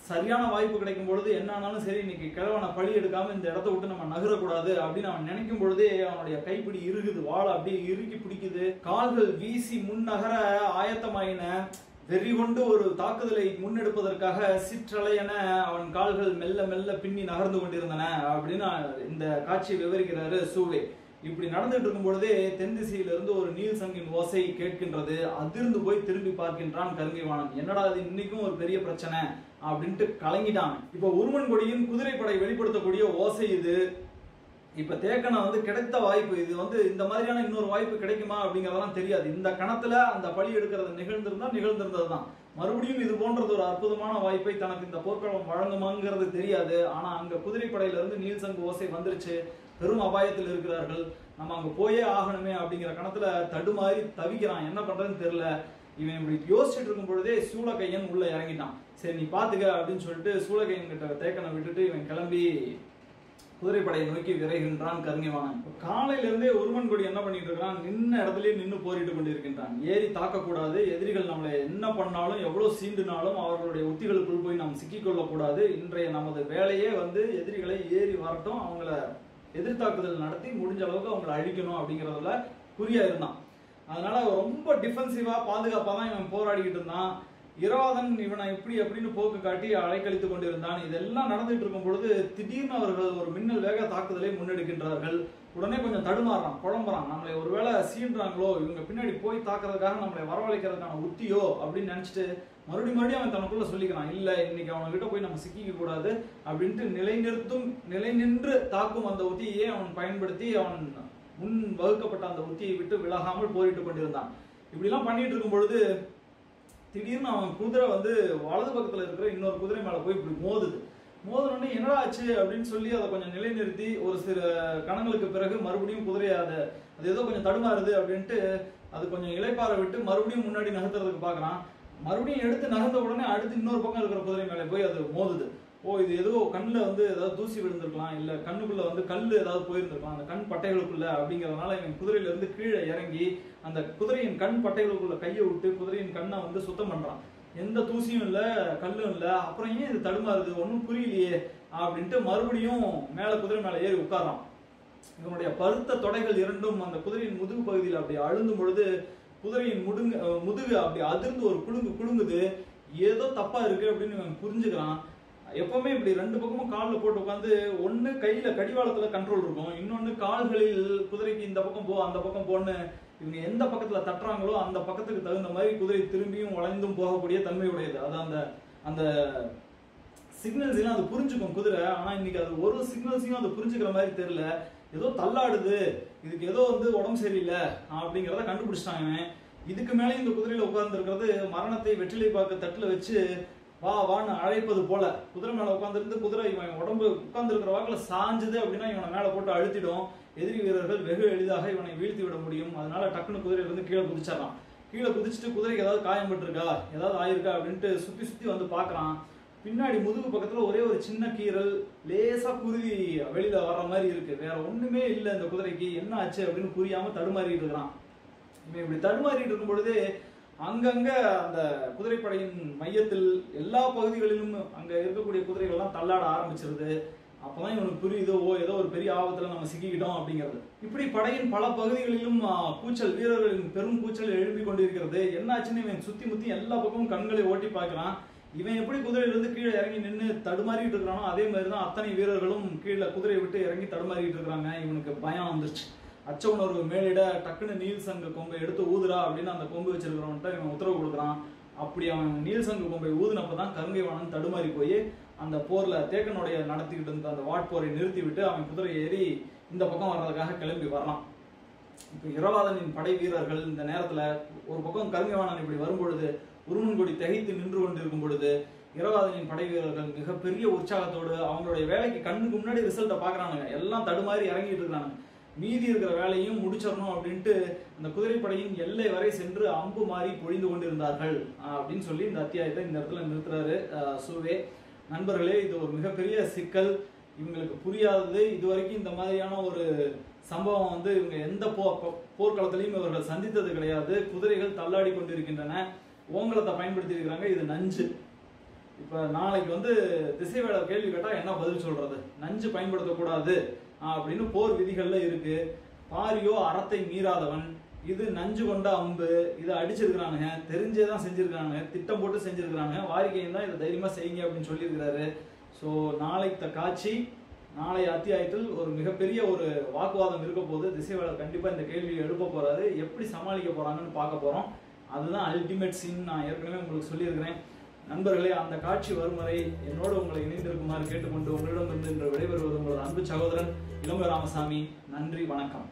சரியான வாய்ப்பு கிடைக்கும் பொழுது என்ன ஆனாலும் சரி, இன்னைக்கு கிழவனை பழி எடுக்காம இந்த இடத்த விட்டு நம்ம நகரக்கூடாது அப்படின்னு அவன் நினைக்கும் பொழுதே அவனுடைய கைப்பிடி இறுகுது, வாழை அப்படியே இறுக்கி பிடிக்குது. கால்கள் வீசி முன் நகர ஆயத்தமாயின. வெறி கொண்டு ஒரு தாக்குதலை முன்னெடுப்பதற்காக சிற்றலையென அவன் கால்கள் மெல்ல மெல்ல பின்னி நகர்ந்து கொண்டிருந்தன அப்படின்னு இந்த காட்சியை விவரிக்கிறாரு சூவே. இப்படி நடந்துட்டு இருக்கும் பொழுதே தென் திசையிலிருந்து ஒரு நீல் சங்கின் ஓசை கேட்கின்றது. அதிர்ந்து போய் திரும்பி பார்க்கின்றான் கருங்கைவாணன். என்னடா இது, இன்னைக்கும் ஒரு பெரிய பிரச்சனை அப்படின்ட்டு கலங்கிட்டான். இப்ப உருமன் கொடியின் குதிரைப்படை வெளிப்படுத்தக்கூடிய ஓசை இது. இப்ப தேக்கனை வந்து கிடைத்த வாய்ப்பு இது. வந்து இந்த மாதிரியான இன்னொரு வாய்ப்பு கிடைக்குமா அப்படிங்கறதெல்லாம் தெரியாது. இந்த கணத்துல அந்த பழி எடுக்கிறது நிகழ்ந்திருந்ததுதான். மறுபடியும் இது போன்றது ஒரு அற்புதமான வாய்ப்பை தனக்கு இந்த போர்க்களம் வழங்குமாங்கிறது தெரியாது. ஆனா அங்க குதிரைப்படையில இருந்து நீல் சங்கு ஓசை வந்துருச்சு. பெரும் அபாயத்தில் இருக்கிறார்கள், நம்ம அங்க போயே ஆகணுமே அப்படிங்கிற கணத்துல தடுமாறி தவிக்கிறான். என்ன பண்றதுன்னு தெரியல. இவன் இப்படி யோசிச்சுட்டு இருக்கும் பொழுதே சூலகையன் உள்ள இறங்கிட்டான். சரி நீ பாத்துக்க அப்படின்னு சொல்லிட்டு சூலகையன் கிட்ட தேக்கனை விட்டுட்டு இவன் கிளம்பி குதிரைப்படையை நோக்கி விரைகின்றான் கருங்கைவாணன். காலையில இருந்தே உருமன் கொடி என்ன பண்ணிட்டு இருக்கான், நின்ன இடத்துலயே நின்று போரிட்டு கொண்டிருக்கின்றான். ஏறி தாக்கக்கூடாது, எதிரிகள் நம்மளை என்ன பண்ணாலும் எவ்வளவு சீண்டுனாலும் அவர்களுடைய உத்திகளுக்குள் போய் நாம் சிக்கிக்கொள்ள கூடாது. இன்றைய நமது வேலையே வந்து எதிரிகளை ஏறி வரட்டும், அவங்கள எதிர்த்தாக்குதல் நடத்தி முடிஞ்ச அளவுக்கு அவங்களை அழிக்கணும் அப்படிங்கறதுல குறியா இருந்தான். அதனால ரொம்ப டிஃபென்சிவா பாதுகாப்பா தான் இவன் போராடிக்கிட்டு இருந்தான். இரவாதன் இவனை இப்படி அப்படின்னு போக்கு காட்டி அலைக்கழித்துக் கொண்டிருந்தான். இதெல்லாம் நடந்துட்டு இருக்கும் பொழுது திடீர்னு அவர்கள் ஒரு மின்னல் வேக தாக்குதலை முன்னெடுக்கின்றார்கள். உடனே கொஞ்சம் தடுமாறான், குழம்புறான். நம்மளை ஒருவேளை சீன்றாங்களோ, இவங்க பின்னாடி போய் தாக்குறதுக்காக நம்மளை வரவழைக்கிறதுக்கான உத்தியோ அப்படின்னு நினைச்சிட்டு மறுபடியும் அவன் தனக்குள்ள சொல்லிக்கிறான், இல்ல இன்னைக்கு அவன்கிட்ட போய் நம்ம சிக்கிக்க கூடாது அப்படின்ட்டு நிலை நின்று தாக்கும் அந்த உத்தியை அவன் பயன்படுத்தி அவன் முன் வகுக்கப்பட்ட அந்த உத்தியை விட்டு விலகாமல் போரிட்டு கொண்டிருந்தான். இப்படி எல்லாம் பண்ணிட்டு இருக்கும் பொழுது திடீர்னு அவன் குதிரை வந்து வலது பக்கத்துல இருக்கிற இன்னொரு குதிரை மேல போய் இப்படி மோதுனோடனே என்னடா ஆச்சு அப்படின்னு சொல்லி அதை கொஞ்சம் நிலைநிறுத்தி ஒரு சில கணங்களுக்கு பிறகு மறுபடியும் குதிரையை அது ஏதோ கொஞ்சம் தடுமாறுது அப்படின்ட்டு அது கொஞ்சம் இளைப்பாற விட்டு மறுபடியும் முன்னாடி நகர்த்துறதுக்கு பாக்குறான். மறுபடியும் எடுத்து நகர்ந்த உடனே அடுத்து இன்னொரு பக்கம் இருக்கிற குதிரை மேலே போய் அது மோதுது. இது ஏதோ கண்ணில் வந்து ஏதாவது தூசி விழுந்திருக்கலாம், இல்ல கண்ணுக்குள்ள வந்து கல் ஏதாவது போயிருந்திருக்கலாம் அந்த கண் பட்டைகளுக்குள்ள அப்படிங்கறதுனால இவன் குதிரையில இருந்து கீழே இறங்கி அந்த குதிரையின் கண் பட்டைகளுக்குள்ள கையை விட்டு குதிரையின் கண்ணை வந்து சுத்தம் பண்றான். எந்த தூசியும் இல்ல, கல்லும் இல்ல. அப்புறம் ஏன் இது தடுமாறுது, ஒன்னும் புரியலையே அப்படின்ட்டு மறுபடியும் மேல குதிரை மேல ஏறி உட்கார்றான். இவனுடைய பருத்த தொடைகள் இரண்டும் அந்த குதிரையின் முதுகு பகுதியில் அப்படி அழுந்தும் பொழுது குதிரையின் முதுகு அப்படி அதிர்ந்து ஒரு குலுங்குது. ஏதோ தப்பா இருக்கு அப்படின்னு இவன் புரிஞ்சுக்கிறான். எப்பவுமே இப்படி ரெண்டு பக்கமும் காலில் போட்டு உட்காந்து ஒன்னு கையில கடிவாளத்துல கண்ட்ரோல் இருக்கும், இன்னொன்னு கால்களில் குதிரைக்கு இந்த பக்கம் போ அந்த பக்கம் போன்னு இவங்க எந்த பக்கத்துல தட்டுறாங்களோ அந்த பக்கத்துக்கு தகுந்த மாதிரி குதிரை திரும்பியும் வளைந்தும் போகக்கூடிய தன்மை உடையது. அது அந்த சிக்னல்ஸ் எல்லாம் அது புரிஞ்சுக்கும் குதிரை. ஆனா இன்னைக்கு அது ஒரு சிக்னல்ஸையும் அது புரிஞ்சுக்கிற மாதிரி தெரியல. ஏதோ தள்ளாடுது, இதுக்கு ஏதோ வந்து உடம்பு சரியில்லை அப்படிங்கிறத கண்டுபிடிச்சிட்டாங்க. இதுக்கு மேலே இந்த குதிரையில உட்கார்ந்து இருக்கிறது மரணத்தை வெற்றிலை பார்க்க தட்டுல வச்சு வா வான்னு அழைப்பது போல. குதிரை மேல உட்கார்ந்துருந்து குதிரை இவன் உடம்பு உட்கார்ந்து இருக்கிற வாக்குல சாஞ்சுது அப்படின்னா இவனை மேல போட்டு அழுத்திடும். எதிரி வீரர்கள் வெகு எளிதாக இவனை வீழ்த்தி விட முடியும். அதனால டக்குனு குதிரையில இருந்து கீழே குதிச்சிடறான். கீழே குதிச்சுட்டு குதிரைக்கு ஏதாவது காயம் பட்டிருக்கா, ஏதாவது ஆயிருக்கா அப்படின்ட்டு சுத்தி வந்து பாக்குறான். பின்னாடி முதுகு பக்கத்துல ஒரே ஒரு சின்ன கீரல், லேசா குருவி வெளியில வர்ற மாதிரி இருக்கு. வேற ஒண்ணுமே இல்லை இந்த குதிரைக்கு. என்ன ஆச்சு அப்படின்னு புரியாம தடுமாறிட்டு இருக்கிறான். இவன் இப்படி தடுமாறிட்டு இருக்கும் பொழுது அங்கங்க அந்த குதிரைப்படையின் மையத்தில் எல்லா பகுதிகளிலும் அங்க இருக்கக்கூடிய குதிரைகள் எல்லாம் தள்ளாட ஆரம்பிச்சிருது. அப்பதான் இவனுக்கு புரியுது, ஓ ஏதோ ஒரு பெரிய ஆபத்துல நம்ம சிக்கிக்கிட்டோம் அப்படிங்கிறது. இப்படி படையின் பல பகுதிகளிலும் கூச்சல், வீரர்களின் பெரும் கூச்சல் எழுப்பி கொண்டிருக்கிறது. என்னாச்சுன்னு இவன் சுத்தி முத்தி எல்லா பக்கமும் கண்களை ஓட்டி பார்க்கிறான். இவன் எப்படி குதிரையிலிருந்து கீழே இறங்கி நின்று தடுமாறிட்டு இருக்கிறானோ அதே மாதிரிதான் அத்தனை வீரர்களும் கீழே குதிரையை விட்டு இறங்கி தடுமாறிட்டு இருக்கிறாங்க. இவனுக்கு பயம் வந்துருச்சு. அச்ச உணர்வு மேலிட டக்குன்னு நீல் சங்கு கொம்பை எடுத்து ஊதுரா அப்படின்னு அந்த கொம்பு வச்சிருக்கிறவன்ட்ட இவன் உத்தரவு கொடுக்குறான். அப்படி அவன் நீல் சங்கு கொம்பை ஊதுனப்பதான் கருங்கைவாணன் தடுமாறி போய் அந்த போர்ல தேக்கனுடைய நடத்திக்கிட்டு இருந்த அந்த வாட்போரை நிறுத்தி விட்டு அவன் குதிரை ஏறி இந்த பக்கம் வர்றதுக்காக கிளம்பி வரலாம். இப்ப இரவாதனின் படை வீரர்கள் இந்த நேரத்துல ஒரு பக்கம் கருங்கைவாணன் இப்படி வரும்பொழுது உருமன்கொடி திகைத்து நின்று கொண்டிருக்கும் பொழுது இரவாதனின் படை வீரர்கள் மிகப்பெரிய உற்சாகத்தோடு அவங்களுடைய வேலைக்கு கண்ணுக்கு முன்னாடி ரிசல்ட்டை பாக்குறானுங்க. எல்லாம் தடுமாறி இறங்கிட்டு இருக்கிறானுங்க. மீதி இருக்கிற வேலையும் முடிச்சிடணும் அப்படின்ட்டு அந்த குதிரைப்படையின் எல்லை வரை சென்று அம்பு மாறி பொழிந்து கொண்டிருந்தார்கள் அப்படின்னு சொல்லி இந்த அத்தியாயத்தை இந்த இடத்துல நிறுத்துறாரு சுவே. நண்பர்களே, இது ஒரு மிகப்பெரிய சிக்கல். இவங்களுக்கு புரியாதது, இதுவரைக்கும் இந்த மாதிரியான ஒரு சம்பவம் வந்து இவங்க எந்த போர்க்களத்திலையும் இவர்கள் சந்தித்தது கிடையாது. குதிரைகள் தள்ளாடி கொண்டிருக்கின்றன, ஓங்கலத்தை பயன்படுத்தி இருக்கிறாங்க. இது நஞ்சு. இப்ப நாளைக்கு வந்து திசைவேளர் கேள்வி கேட்டா என்ன பதில் சொல்றது? நஞ்சு பயன்படுத்தக்கூடாது அப்படின்னு போர் விதிகள்ல இருக்கு. பாரியோ அறத்தை மீறாதவன், இது நஞ்சு கொண்ட அம்பு, இதை அடிச்சிருக்கிறானுங்க, தெரிஞ்சேதான் செஞ்சிருக்கானுங்க, திட்டம் போட்டு செஞ்சிருக்கிறானுங்க, வாரிக்கையும் தான் இதை தைரியமா செய்யுங்க அப்படின்னு சொல்லியிருக்கிறாரு. ஸோ நாளைக்கு காட்சி, நாளைய அத்தியாயத்தில் ஒரு மிகப்பெரிய ஒரு வாக்குவாதம் இருக்க போது. திசைவேளர் கண்டிப்பா இந்த கேள்வியை எழுப்ப போறாரு. எப்படி சமாளிக்க போறாங்கன்னு பார்க்க போறோம். அதுதான் அல்டிமேட் சீன். நான் ஏற்கனவே உங்களுக்கு சொல்லியிருக்கிறேன். நண்பர்களே, அந்த காட்சி வரும் வரை என்னோடு உங்களை இணைந்திருக்குமாறு கேட்டுக்கொண்டு உங்களிடமிருந்து இன்று விடைபெறுவது உங்களது அன்பு சகோதரன் இளங்கோ ராமசாமி. நன்றி, வணக்கம்.